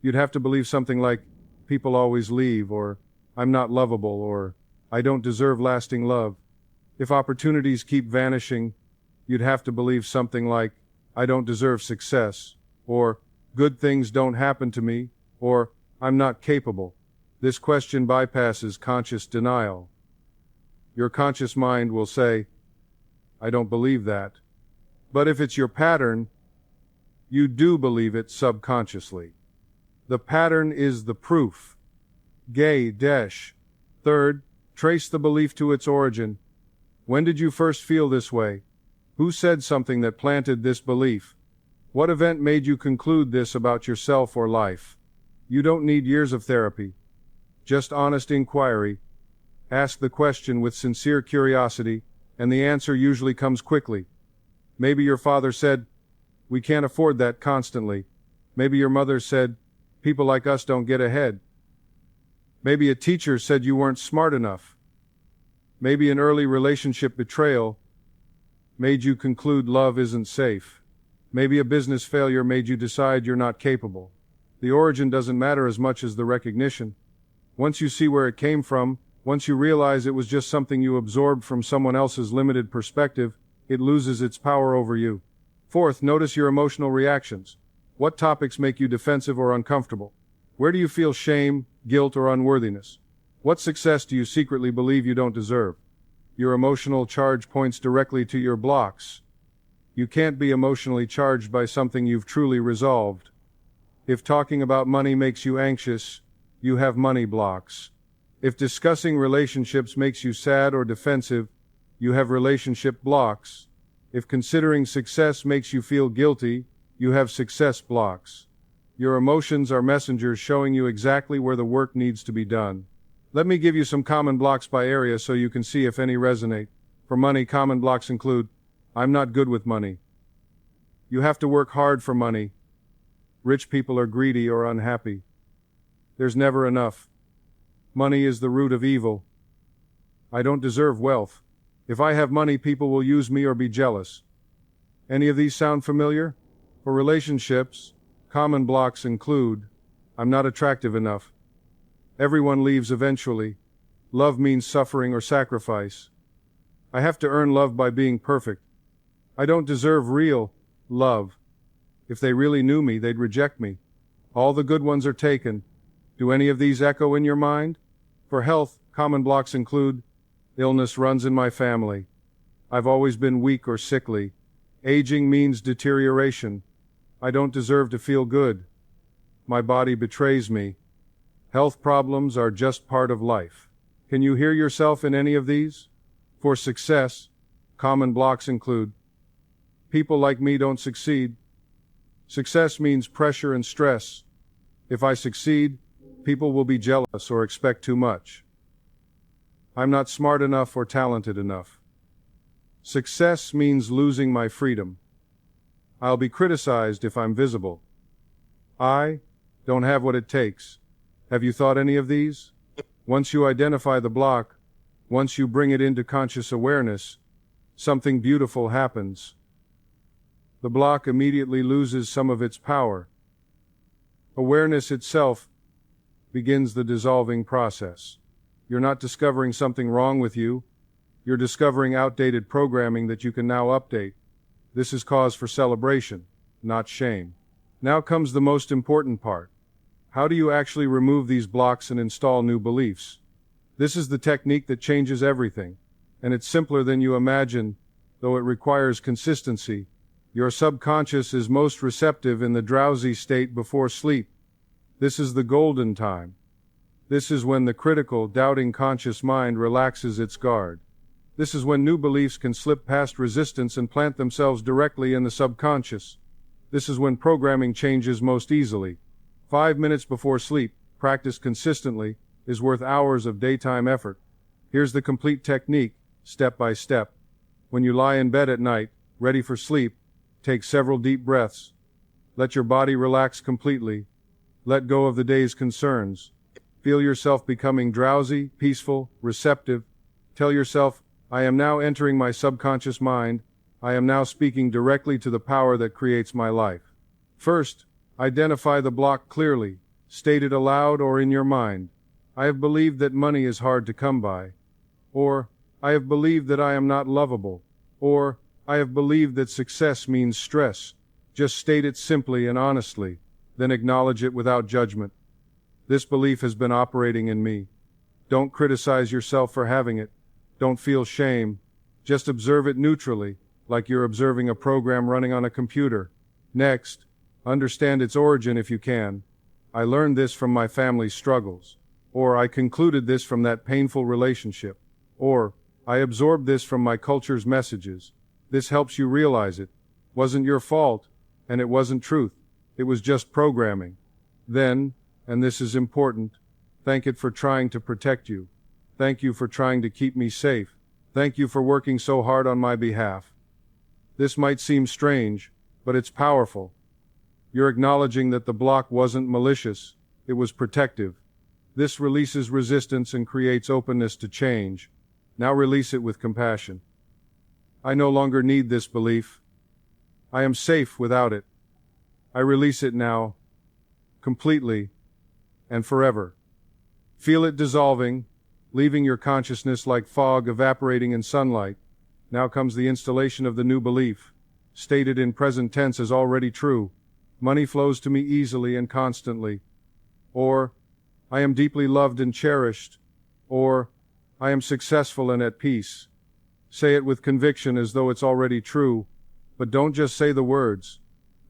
you'd have to believe something like, people always leave, or I'm not lovable, or I don't deserve lasting love. If opportunities keep vanishing, you'd have to believe something like, I don't deserve success, or good things don't happen to me, or I'm not capable. This question bypasses conscious denial. Your conscious mind will say, I don't believe that. But if it's your pattern, you do believe it subconsciously. The pattern is the proof. Third, trace the belief to its origin. When did you first feel this way? Who said something that planted this belief? What event made you conclude this about yourself or life? You don't need years of therapy. Just honest inquiry. Ask the question with sincere curiosity, and the answer usually comes quickly. Maybe your father said, we can't afford that constantly. Maybe your mother said, people like us don't get ahead. Maybe a teacher said you weren't smart enough. Maybe an early relationship betrayal made you conclude love isn't safe. Maybe a business failure made you decide you're not capable. The origin doesn't matter as much as the recognition. Once you see where it came from, once you realize it was just something you absorbed from someone else's limited perspective, it loses its power over you. Fourth, notice your emotional reactions. What topics make you defensive or uncomfortable? Where do you feel shame, guilt, or unworthiness? What success do you secretly believe you don't deserve? Your emotional charge points directly to your blocks. You can't be emotionally charged by something you've truly resolved. If talking about money makes you anxious, you have money blocks. If discussing relationships makes you sad or defensive, you have relationship blocks. If considering success makes you feel guilty, you have success blocks. Your emotions are messengers showing you exactly where the work needs to be done. Let me give you some common blocks by area so you can see if any resonate. For money, common blocks include, I'm not good with money. You have to work hard for money. Rich people are greedy or unhappy. There's never enough. Money is the root of evil. I don't deserve wealth. If I have money, people will use me or be jealous. Any of these sound familiar? For relationships, common blocks include, I'm not attractive enough. Everyone leaves eventually. Love means suffering or sacrifice. I have to earn love by being perfect. I don't deserve real love. If they really knew me, they'd reject me. All the good ones are taken. Do any of these echo in your mind? For health, common blocks include, illness runs in my family. I've always been weak or sickly. Aging means deterioration. I don't deserve to feel good. My body betrays me. Health problems are just part of life. Can you hear yourself in any of these? For success, common blocks include, people like me don't succeed. Success means pressure and stress. If I succeed, people will be jealous or expect too much. I'm not smart enough or talented enough. Success means losing my freedom. I'll be criticized if I'm visible. I don't have what it takes. Have you thought any of these? Once you identify the block, once you bring it into conscious awareness, something beautiful happens. The block immediately loses some of its power. Awareness itself begins the dissolving process. You're not discovering something wrong with you. You're discovering outdated programming that you can now update. This is cause for celebration, not shame. Now comes the most important part. How do you actually remove these blocks and install new beliefs? This is the technique that changes everything, and it's simpler than you imagine, though it requires consistency. Your subconscious is most receptive in the drowsy state before sleep. This is the golden time. This is when the critical, doubting conscious mind relaxes its guard. This is when new beliefs can slip past resistance and plant themselves directly in the subconscious. This is when programming changes most easily. 5 minutes before sleep, practiced consistently, is worth hours of daytime effort. Here's the complete technique, step by step. When you lie in bed at night, ready for sleep, take several deep breaths. Let your body relax completely. Let go of the day's concerns. Feel yourself becoming drowsy, peaceful, receptive. Tell yourself, I am now entering my subconscious mind. I am now speaking directly to the power that creates my life. First, identify the block clearly. State it aloud or in your mind. I have believed that money is hard to come by. Or, I have believed that I am not lovable. Or, I have believed that success means stress. Just state it simply and honestly, then acknowledge it without judgment. This belief has been operating in me. Don't criticize yourself for having it. Don't feel shame. Just observe it neutrally, like you're observing a program running on a computer. Next, understand its origin if you can. I learned this from my family's struggles. Or I concluded this from that painful relationship. Or I absorbed this from my culture's messages. This helps you realize it wasn't your fault, and it wasn't truth. It was just programming. Then, and this is important, thank it for trying to protect you. Thank you for trying to keep me safe. Thank you for working so hard on my behalf. This might seem strange, but it's powerful. You're acknowledging that the block wasn't malicious, it was protective. This releases resistance and creates openness to change. Now release it with compassion. I no longer need this belief. I am safe without it. I release it now, completely, and forever. Feel it dissolving, leaving your consciousness like fog evaporating in sunlight. Now comes the installation of the new belief, stated in present tense as already true. Money flows to me easily and constantly. Or, I am deeply loved and cherished. Or, I am successful and at peace. Say it with conviction as though it's already true, but don't just say the words.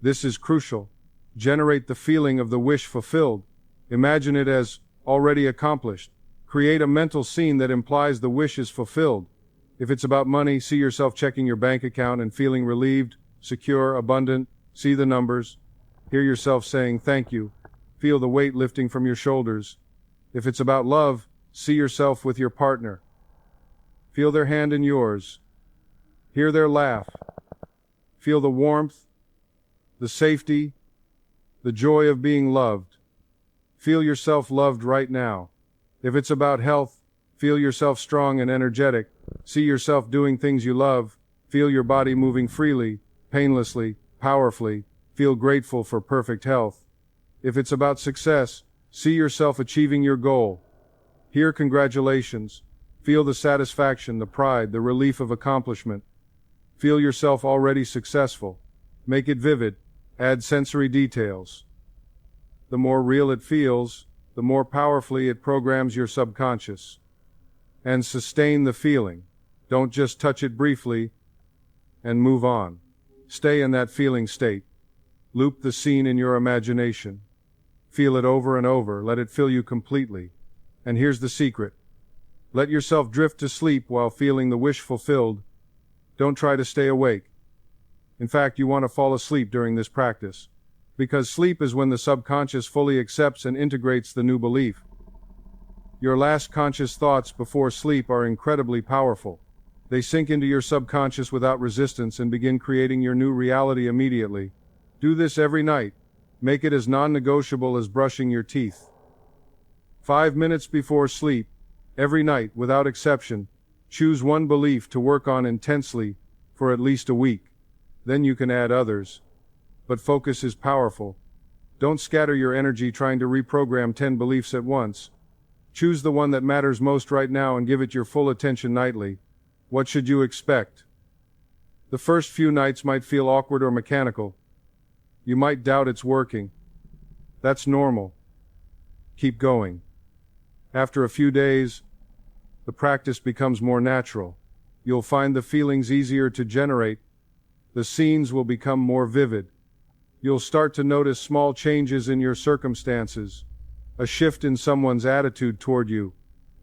This is crucial. Generate the feeling of the wish fulfilled. Imagine it as already accomplished. Create a mental scene that implies the wish is fulfilled. If it's about money, see yourself checking your bank account and feeling relieved, secure, abundant. See the numbers. Hear yourself saying thank you. Feel the weight lifting from your shoulders. If it's about love, see yourself with your partner. Feel their hand in yours. Hear their laugh. Feel the warmth, the safety, the joy of being loved. Feel yourself loved right now. If it's about health, feel yourself strong and energetic. See yourself doing things you love. Feel your body moving freely, painlessly, powerfully. Feel grateful for perfect health. If it's about success, see yourself achieving your goal. Hear congratulations. Feel the satisfaction, the pride, the relief of accomplishment. Feel yourself already successful. Make it vivid. Add sensory details. The more real it feels, the more powerfully it programs your subconscious. And sustain the feeling. Don't just touch it briefly and move on. Stay in that feeling state. Loop the scene in your imagination. Feel it over and over. Let it fill you completely. And here's the secret. Let yourself drift to sleep while feeling the wish fulfilled. Don't try to stay awake. In fact, you want to fall asleep during this practice. Because sleep is when the subconscious fully accepts and integrates the new belief. Your last conscious thoughts before sleep are incredibly powerful. They sink into your subconscious without resistance and begin creating your new reality immediately. Do this every night. Make it as non-negotiable as brushing your teeth. 5 minutes before sleep, every night, without exception, choose one belief to work on intensely for at least a week. Then you can add others. But focus is powerful. Don't scatter your energy trying to reprogram 10 beliefs at once. Choose the one that matters most right now and give it your full attention nightly. What should you expect? The first few nights might feel awkward or mechanical. You might doubt it's working. That's normal. Keep going. After a few days, the practice becomes more natural. You'll find the feelings easier to generate. The scenes will become more vivid. You'll start to notice small changes in your circumstances, a shift in someone's attitude toward you,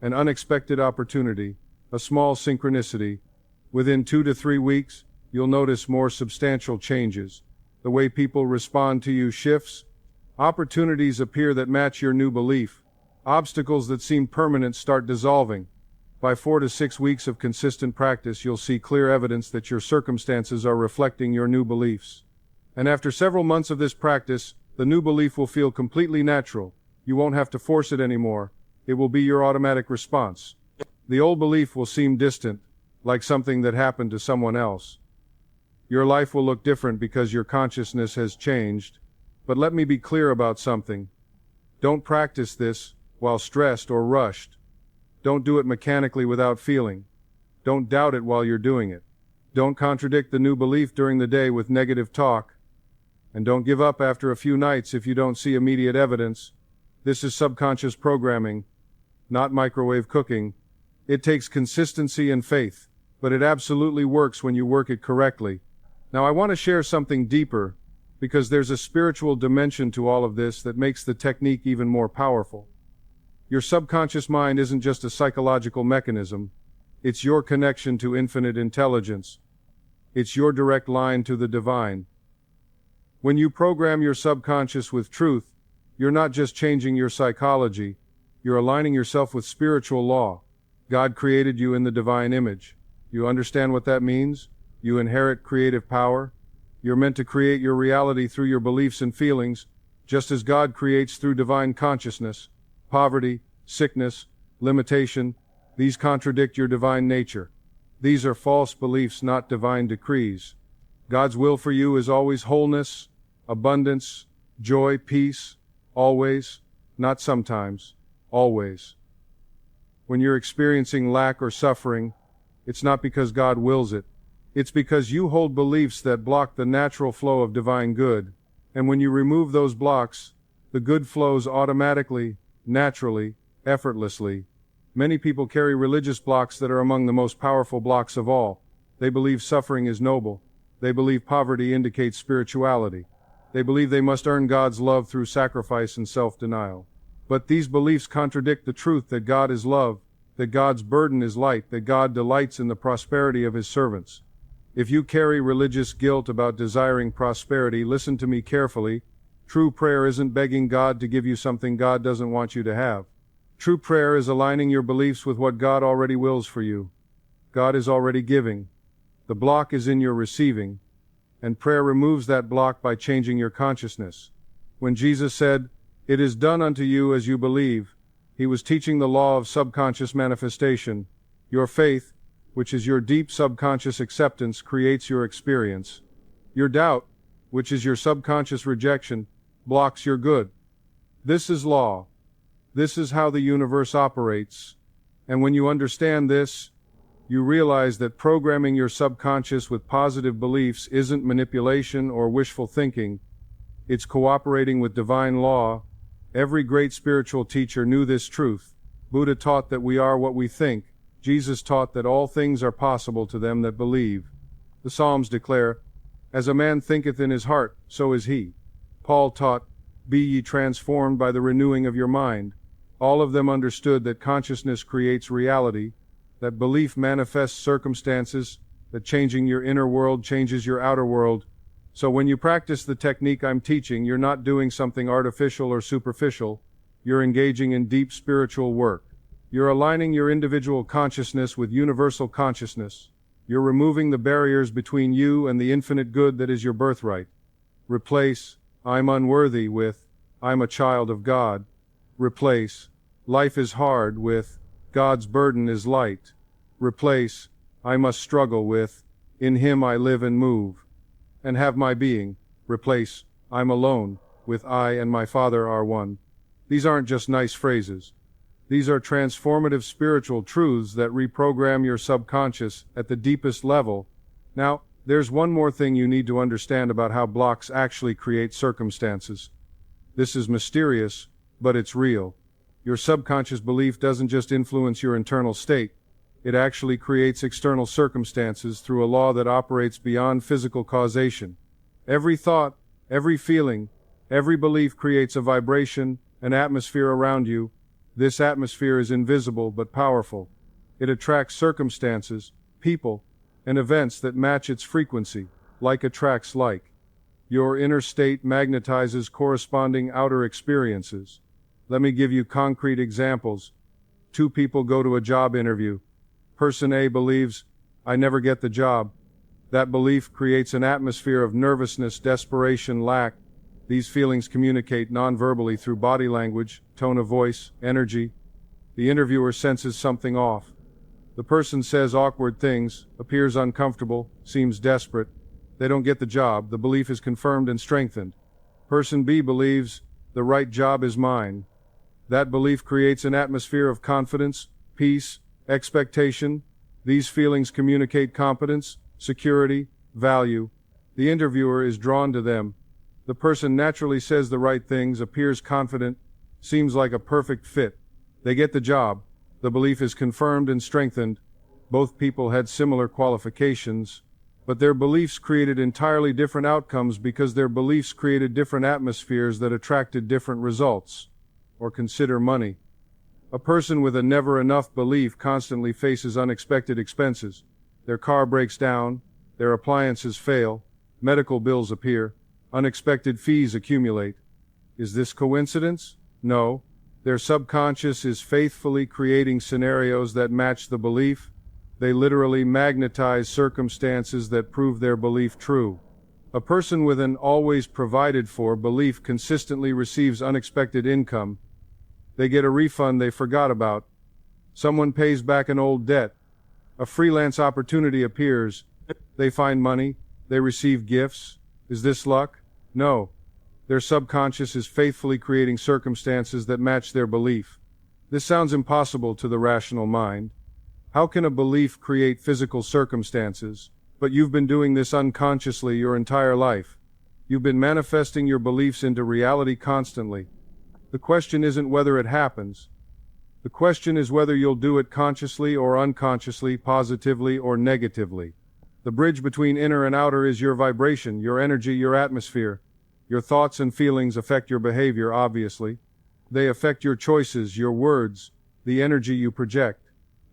an unexpected opportunity, a small synchronicity. Within 2 to 3 weeks, you'll notice more substantial changes. The way people respond to you shifts. Opportunities appear that match your new belief. Obstacles that seem permanent start dissolving. By 4 to 6 weeks of consistent practice, you'll see clear evidence that your circumstances are reflecting your new beliefs. And after several months of this practice, the new belief will feel completely natural. You won't have to force it anymore. It will be your automatic response. The old belief will seem distant, like something that happened to someone else. Your life will look different because your consciousness has changed. But let me be clear about something. Don't practice this while stressed or rushed. Don't do it mechanically without feeling. Don't doubt it while you're doing it. Don't contradict the new belief during the day with negative talk. And don't give up after a few nights if you don't see immediate evidence. This is subconscious programming, not microwave cooking. It takes consistency and faith, but it absolutely works when you work it correctly. Now I want to share something deeper, because there's a spiritual dimension to all of this that makes the technique even more powerful. Your subconscious mind isn't just a psychological mechanism. It's your connection to infinite intelligence. It's your direct line to the divine. When you program your subconscious with truth, you're not just changing your psychology, you're aligning yourself with spiritual law. God created you in the divine image. You understand what that means? You inherit creative power. You're meant to create your reality through your beliefs and feelings, just as God creates through divine consciousness. Poverty, sickness, limitation, these contradict your divine nature. These are false beliefs, not divine decrees. God's will for you is always wholeness, abundance, joy, peace, always, not sometimes, always. When you're experiencing lack or suffering, it's not because God wills it. It's because you hold beliefs that block the natural flow of divine good. And when you remove those blocks, the good flows automatically, naturally, effortlessly. Many people carry religious blocks that are among the most powerful blocks of all. They believe suffering is noble. They believe poverty indicates spirituality. They believe they must earn God's love through sacrifice and self-denial. But these beliefs contradict the truth that God is love, that God's burden is light, that God delights in the prosperity of His servants. If you carry religious guilt about desiring prosperity, listen to me carefully. True prayer isn't begging God to give you something God doesn't want you to have. True prayer is aligning your beliefs with what God already wills for you. God is already giving. The block is in your receiving, and prayer removes that block by changing your consciousness. When Jesus said, "It is done unto you as you believe," He was teaching the law of subconscious manifestation. Your faith, which is your deep subconscious acceptance, creates your experience. Your doubt, which is your subconscious rejection, blocks your good. This is law. This is how the universe operates. And when you understand this, you realize that programming your subconscious with positive beliefs isn't manipulation or wishful thinking. It's cooperating with divine law. Every great spiritual teacher knew this truth. Buddha taught that we are what we think. Jesus taught that all things are possible to them that believe. The Psalms declare, "As a man thinketh in his heart, so is he." Paul taught, "Be ye transformed by the renewing of your mind." All of them understood that consciousness creates reality, that belief manifests circumstances, that changing your inner world changes your outer world. So when you practice the technique I'm teaching, you're not doing something artificial or superficial. You're engaging in deep spiritual work. You're aligning your individual consciousness with universal consciousness. You're removing the barriers between you and the infinite good that is your birthright. Replace, "I'm unworthy" with, "I'm a child of God." Replace, "Life is hard" with, "God's burden is light." Replace, "I must struggle" with, "In Him I live and move and have my being." Replace, "I'm alone" with, "I and my Father are one." These aren't just nice phrases. These are transformative spiritual truths that reprogram your subconscious at the deepest level. Now, there's one more thing you need to understand about how blocks actually create circumstances. This is mysterious, but it's real. Your subconscious belief doesn't just influence your internal state. It actually creates external circumstances through a law that operates beyond physical causation. Every thought, every feeling, every belief creates a vibration, an atmosphere around you. This atmosphere is invisible but powerful. It attracts circumstances, people, and events that match its frequency. Like attracts like. Your inner state magnetizes corresponding outer experiences. Let me give you concrete examples. Two people go to a job interview. Person A believes, "I never get the job." That belief creates an atmosphere of nervousness, desperation, lack. These feelings communicate non-verbally through body language, tone of voice, energy. The interviewer senses something off. The person says awkward things, appears uncomfortable, seems desperate. They don't get the job. The belief is confirmed and strengthened. Person B believes, "The right job is mine." That belief creates an atmosphere of confidence, peace, expectation. These feelings communicate competence, security, value. The interviewer is drawn to them. The person naturally says the right things, appears confident, seems like a perfect fit. They get the job. The belief is confirmed and strengthened. Both people had similar qualifications, but their beliefs created entirely different outcomes because their beliefs created different atmospheres that attracted different results. Or consider money. A person with a never enough belief constantly faces unexpected expenses. Their car breaks down, their appliances fail, medical bills appear, unexpected fees accumulate. Is this coincidence? No. Their subconscious is faithfully creating scenarios that match the belief. They literally magnetize circumstances that prove their belief true. A person with an always provided for belief consistently receives unexpected income. They get a refund they forgot about. Someone pays back an old debt. A freelance opportunity appears. They find money. They receive gifts. Is this luck? No. Their subconscious is faithfully creating circumstances that match their belief. This sounds impossible to the rational mind. How can a belief create physical circumstances? But you've been doing this unconsciously your entire life. You've been manifesting your beliefs into reality constantly. The question isn't whether it happens. The question is whether you'll do it consciously or unconsciously, positively or negatively. The bridge between inner and outer is your vibration, your energy, your atmosphere. Your thoughts and feelings affect your behavior, obviously. They affect your choices, your words, the energy you project.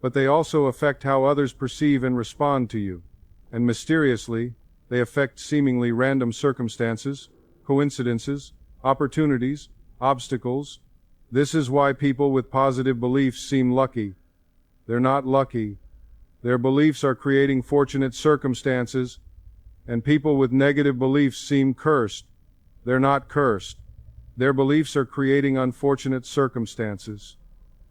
But they also affect how others perceive and respond to you. And mysteriously, they affect seemingly random circumstances, coincidences, opportunities, obstacles. This is why people with positive beliefs seem lucky. They're not lucky. Their beliefs are creating fortunate circumstances, and people with negative beliefs seem cursed. They're not cursed. Their beliefs are creating unfortunate circumstances.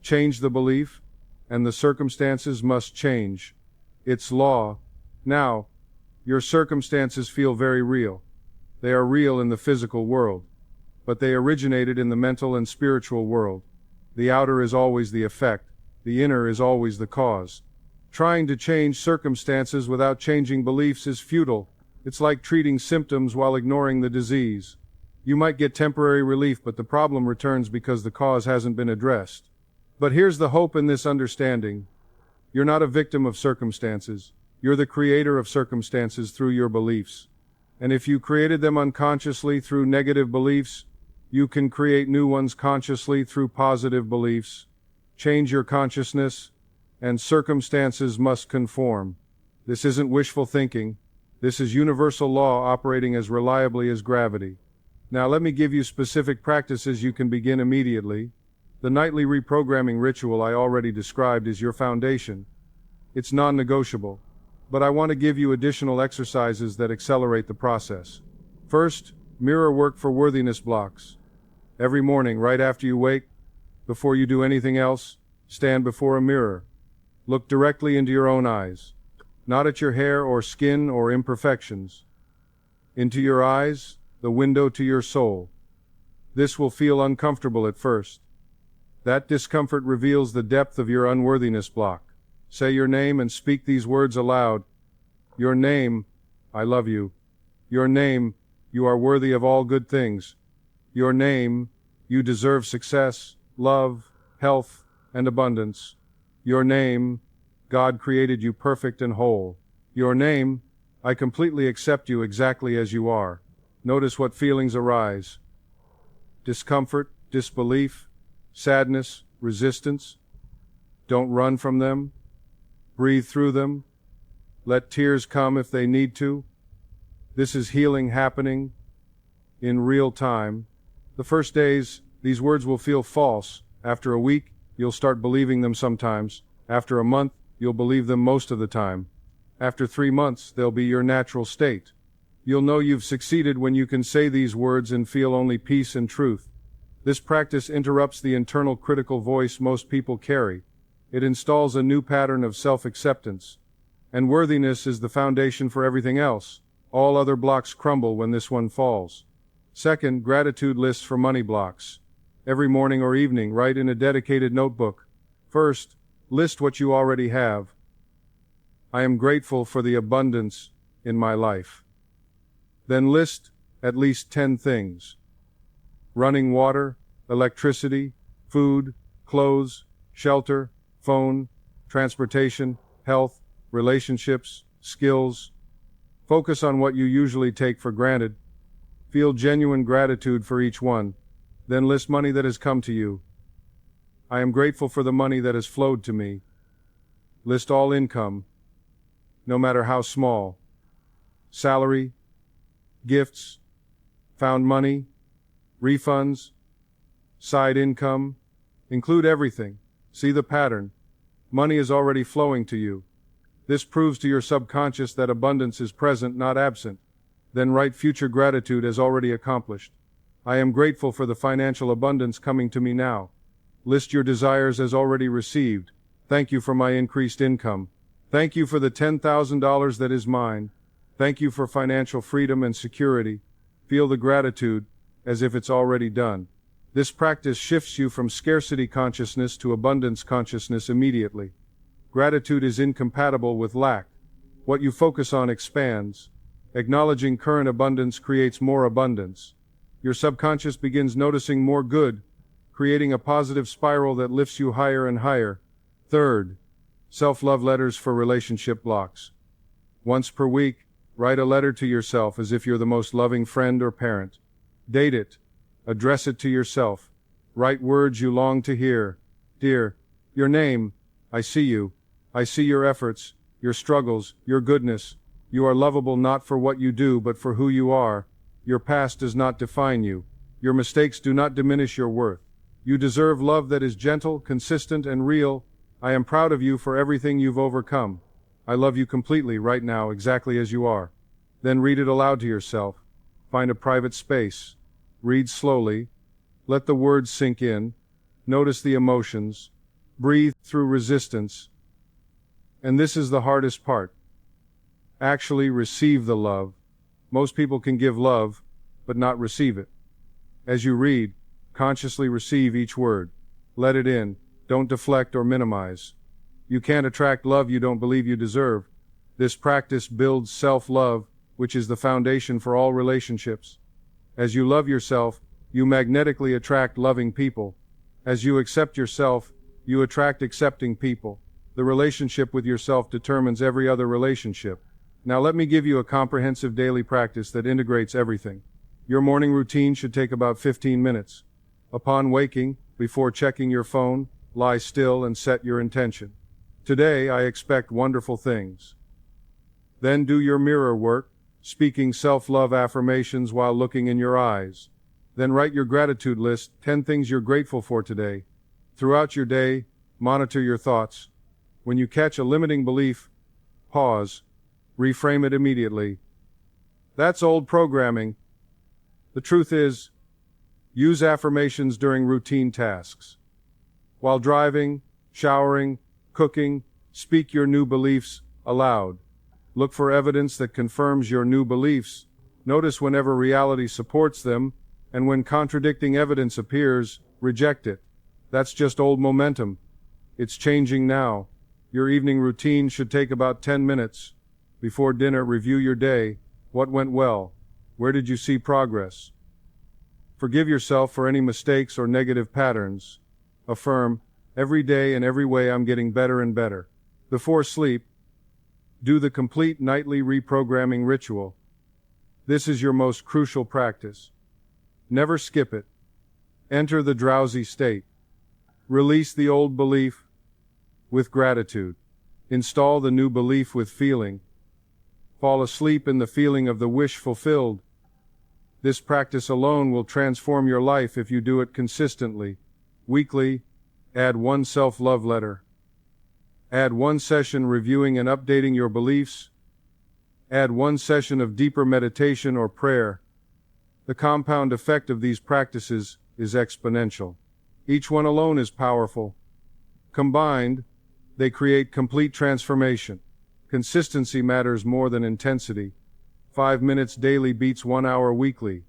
Change the belief, and the circumstances must change. It's law. Now, your circumstances feel very real. They are real in the physical world, but they originated in the mental and spiritual world. The outer is always the effect. The inner is always the cause. Trying to change circumstances without changing beliefs is futile. It's like treating symptoms while ignoring the disease. You might get temporary relief, but the problem returns because the cause hasn't been addressed. But here's the hope in this understanding. You're not a victim of circumstances. You're the creator of circumstances through your beliefs. And if you created them unconsciously through negative beliefs, you can create new ones consciously through positive beliefs. Change your consciousness, and circumstances must conform. This isn't wishful thinking. This is universal law operating as reliably as gravity. Now let me give you specific practices you can begin immediately. The nightly reprogramming ritual I already described is your foundation. It's non-negotiable, but I want to give you additional exercises that accelerate the process. First, mirror work for worthiness blocks. Every morning, right after you wake, before you do anything else, stand before a mirror. Look directly into your own eyes, not at your hair or skin or imperfections. Into your eyes, the window to your soul. This will feel uncomfortable at first. That discomfort reveals the depth of your unworthiness block. Say your name and speak these words aloud. Your name, I love you. Your name, you are worthy of all good things. Your name, you deserve success, love, health, and abundance. Your name, God created you perfect and whole. Your name, I completely accept you exactly as you are. Notice what feelings arise. Discomfort, disbelief, sadness, resistance. Don't run from them. Breathe through them. Let tears come if they need to. This is healing happening in real time. The first days, these words will feel false. After a week, you'll start believing them sometimes. After a month, you'll believe them most of the time. After 3 months, they'll be your natural state. You'll know you've succeeded when you can say these words and feel only peace and truth. This practice interrupts the internal critical voice most people carry. It installs a new pattern of self-acceptance. And worthiness is the foundation for everything else. All other blocks crumble when this one falls. Second, gratitude lists for money blocks. Every morning or evening, write in a dedicated notebook. First, list what you already have. I am grateful for the abundance in my life. Then list at least 10 things. Running water, electricity, food, clothes, shelter, phone, transportation, health, relationships, skills. Focus on what you usually take for granted. Feel genuine gratitude for each one. Then list money that has come to you. I am grateful for the money that has flowed to me. List all income, no matter how small. Salary, gifts, found money, refunds, side income. Include everything. See the pattern. Money is already flowing to you. This proves to your subconscious that abundance is present, not absent. Then write future gratitude as already accomplished. I am grateful for the financial abundance coming to me now. List your desires as already received. Thank you for my increased income. Thank you for the $10,000 that is mine. Thank you for financial freedom and security. Feel the gratitude as if it's already done. This practice shifts you from scarcity consciousness to abundance consciousness immediately. Gratitude is incompatible with lack. What you focus on expands. Acknowledging current abundance creates more abundance. Your subconscious begins noticing more good, creating a positive spiral that lifts you higher and higher. Third, self-love letters for relationship blocks. Once per week, write a letter to yourself as if you're the most loving friend or parent. Date it. Address it to yourself. Write words you long to hear. Dear, your name, I see you. I see your efforts, your struggles, your goodness. You are lovable not for what you do but for who you are. Your past does not define you. Your mistakes do not diminish your worth. You deserve love that is gentle, consistent, and real. I am proud of you for everything you've overcome. I love you completely right now, exactly as you are. Then read it aloud to yourself. Find a private space. Read slowly. Let the words sink in. Notice the emotions. Breathe through resistance. And this is the hardest part. Actually receive the love. Most people can give love, but not receive it. As you read, consciously receive each word. Let it in. Don't deflect or minimize. You can't attract love you don't believe you deserve. This practice builds self-love, which is the foundation for all relationships. As you love yourself, you magnetically attract loving people. As you accept yourself, you attract accepting people. The relationship with yourself determines every other relationship. Now let me give you a comprehensive daily practice that integrates everything. Your morning routine should take about 15 minutes. Upon waking, before checking your phone, lie still and set your intention. Today I expect wonderful things. Then do your mirror work, speaking self-love affirmations while looking in your eyes. Then write your gratitude list, 10 things you're grateful for today. Throughout your day, monitor your thoughts. When you catch a limiting belief, pause. Reframe it immediately. That's old programming. The truth is, use affirmations during routine tasks. While driving, showering, cooking, speak your new beliefs aloud. Look for evidence that confirms your new beliefs. Notice whenever reality supports them, and when contradicting evidence appears, reject it. That's just old momentum. It's changing now. Your evening routine should take about 10 minutes. Before dinner, review your day. What went well? Where did you see progress? Forgive yourself for any mistakes or negative patterns. Affirm, every day and every way I'm getting better and better. Before sleep, do the complete nightly reprogramming ritual. This is your most crucial practice. Never skip it. Enter the drowsy state. Release the old belief with gratitude. Install the new belief with feeling. Fall asleep in the feeling of the wish fulfilled. This practice alone will transform your life if you do it consistently. Weekly, add one self-love letter. Add one session reviewing and updating your beliefs. Add one session of deeper meditation or prayer. The compound effect of these practices is exponential. Each one alone is powerful. Combined, they create complete transformation. Consistency matters more than intensity. 5 minutes daily beats 1 hour weekly.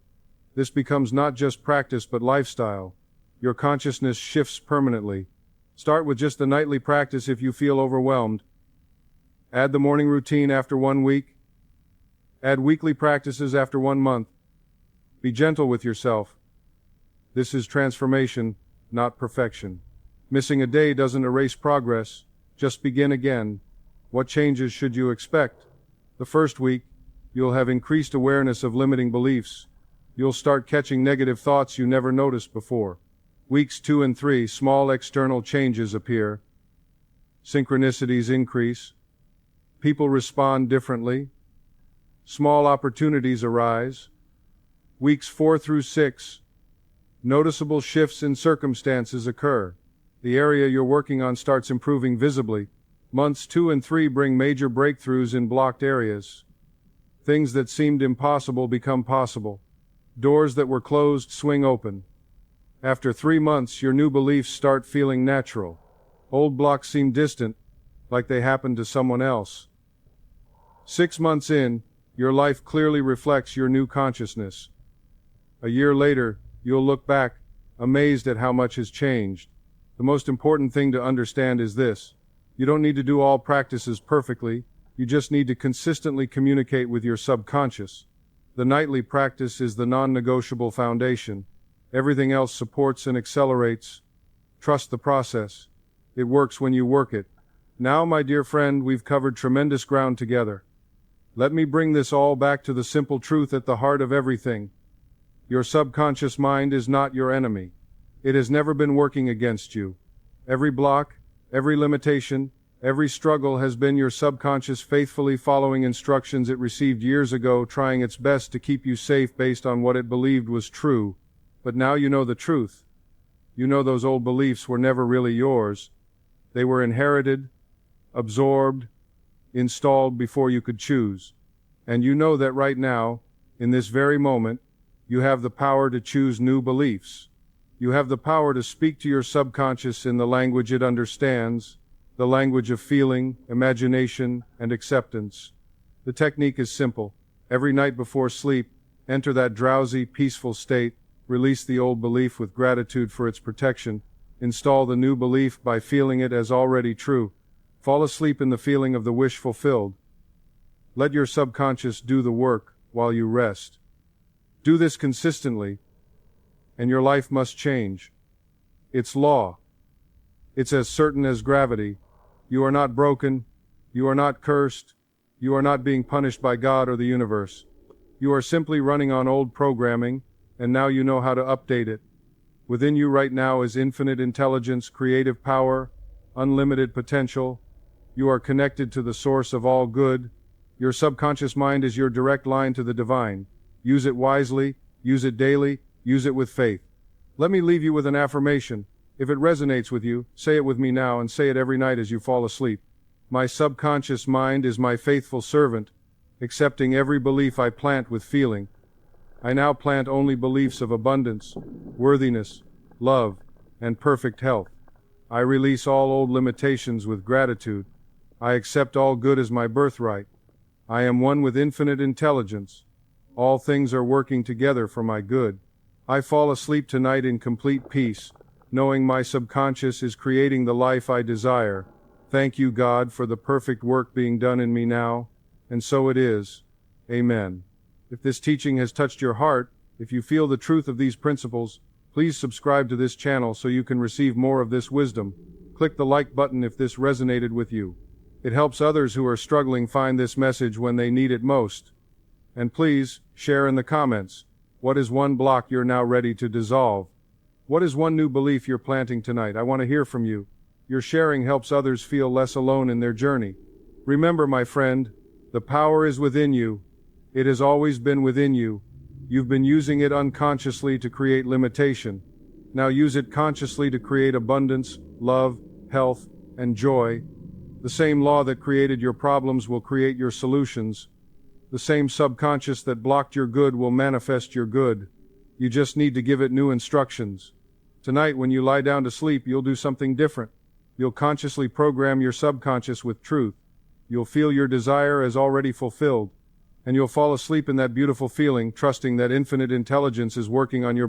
This becomes not just practice but lifestyle. Your consciousness shifts permanently. Start with just the nightly practice if you feel overwhelmed. Add the morning routine after 1 week. Add weekly practices after 1 month. Be gentle with yourself. This is transformation, not perfection. Missing a day doesn't erase progress. Just begin again. What changes should you expect? The first week, you'll have increased awareness of limiting beliefs. You'll start catching negative thoughts you never noticed before. Weeks 2 and 3, small external changes appear. Synchronicities increase. People respond differently. Small opportunities arise. Weeks 4 through 6, noticeable shifts in circumstances occur. The area you're working on starts improving visibly. Months 2 and 3 bring major breakthroughs in blocked areas. Things that seemed impossible become possible. Doors that were closed swing open. After 3 months, your new beliefs start feeling natural. Old blocks seem distant, like they happened to someone else. 6 months in, your life clearly reflects your new consciousness. A year later, you'll look back, amazed at how much has changed. The most important thing to understand is this: you don't need to do all practices perfectly, you just need to consistently communicate with your subconscious. The nightly practice is the non-negotiable foundation. Everything else supports and accelerates. Trust the process. It works when you work it. Now, my dear friend, we've covered tremendous ground together. Let me bring this all back to the simple truth at the heart of everything. Your subconscious mind is not your enemy. It has never been working against you. Every block, every limitation, every struggle has been your subconscious faithfully following instructions it received years ago, trying its best to keep you safe based on what it believed was true. But now you know the truth. You know those old beliefs were never really yours. They were inherited, absorbed, installed before you could choose. And you know that right now, in this very moment, you have the power to choose new beliefs. You have the power to speak to your subconscious in the language it understands, the language of feeling, imagination, and acceptance. The technique is simple. Every night before sleep, enter that drowsy, peaceful state, release the old belief with gratitude for its protection, install the new belief by feeling it as already true. Fall asleep in the feeling of the wish fulfilled. Let your subconscious do the work while you rest. Do this consistently, and your life must change. It's law. It's as certain as gravity. You are not broken. You are not cursed. You are not being punished by God or the universe. You are simply running on old programming, and now you know how to update it. Within you right now is infinite intelligence, creative power, unlimited potential. You are connected to the source of all good. Your subconscious mind is your direct line to the divine. Use it wisely, use it daily, use it with faith. Let me leave you with an affirmation. If it resonates with you, say it with me now and say it every night as you fall asleep. My subconscious mind is my faithful servant, accepting every belief I plant with feeling. I now plant only beliefs of abundance, worthiness, love, and perfect health. I release all old limitations with gratitude. I accept all good as my birthright. I am one with infinite intelligence. All things are working together for my good. I fall asleep tonight in complete peace, knowing my subconscious is creating the life I desire. Thank you, God, for the perfect work being done in me now. And so it is. Amen. If this teaching has touched your heart, if you feel the truth of these principles, please subscribe to this channel so you can receive more of this wisdom. Click the like button if this resonated with you. It helps others who are struggling find this message when they need it most. And please, share in the comments. What is one block you're now ready to dissolve? What is one new belief you're planting tonight? I want to hear from you. Your sharing helps others feel less alone in their journey. Remember, my friend, the power is within you. It has always been within you. You've been using it unconsciously to create limitation. Now use it consciously to create abundance, love, health, and joy. The same law that created your problems will create your solutions. The same subconscious that blocked your good will manifest your good. You just need to give it new instructions. Tonight, when you lie down to sleep, you'll do something different. You'll consciously program your subconscious with truth. You'll feel your desire as already fulfilled. And you'll fall asleep in that beautiful feeling, trusting that infinite intelligence is working on your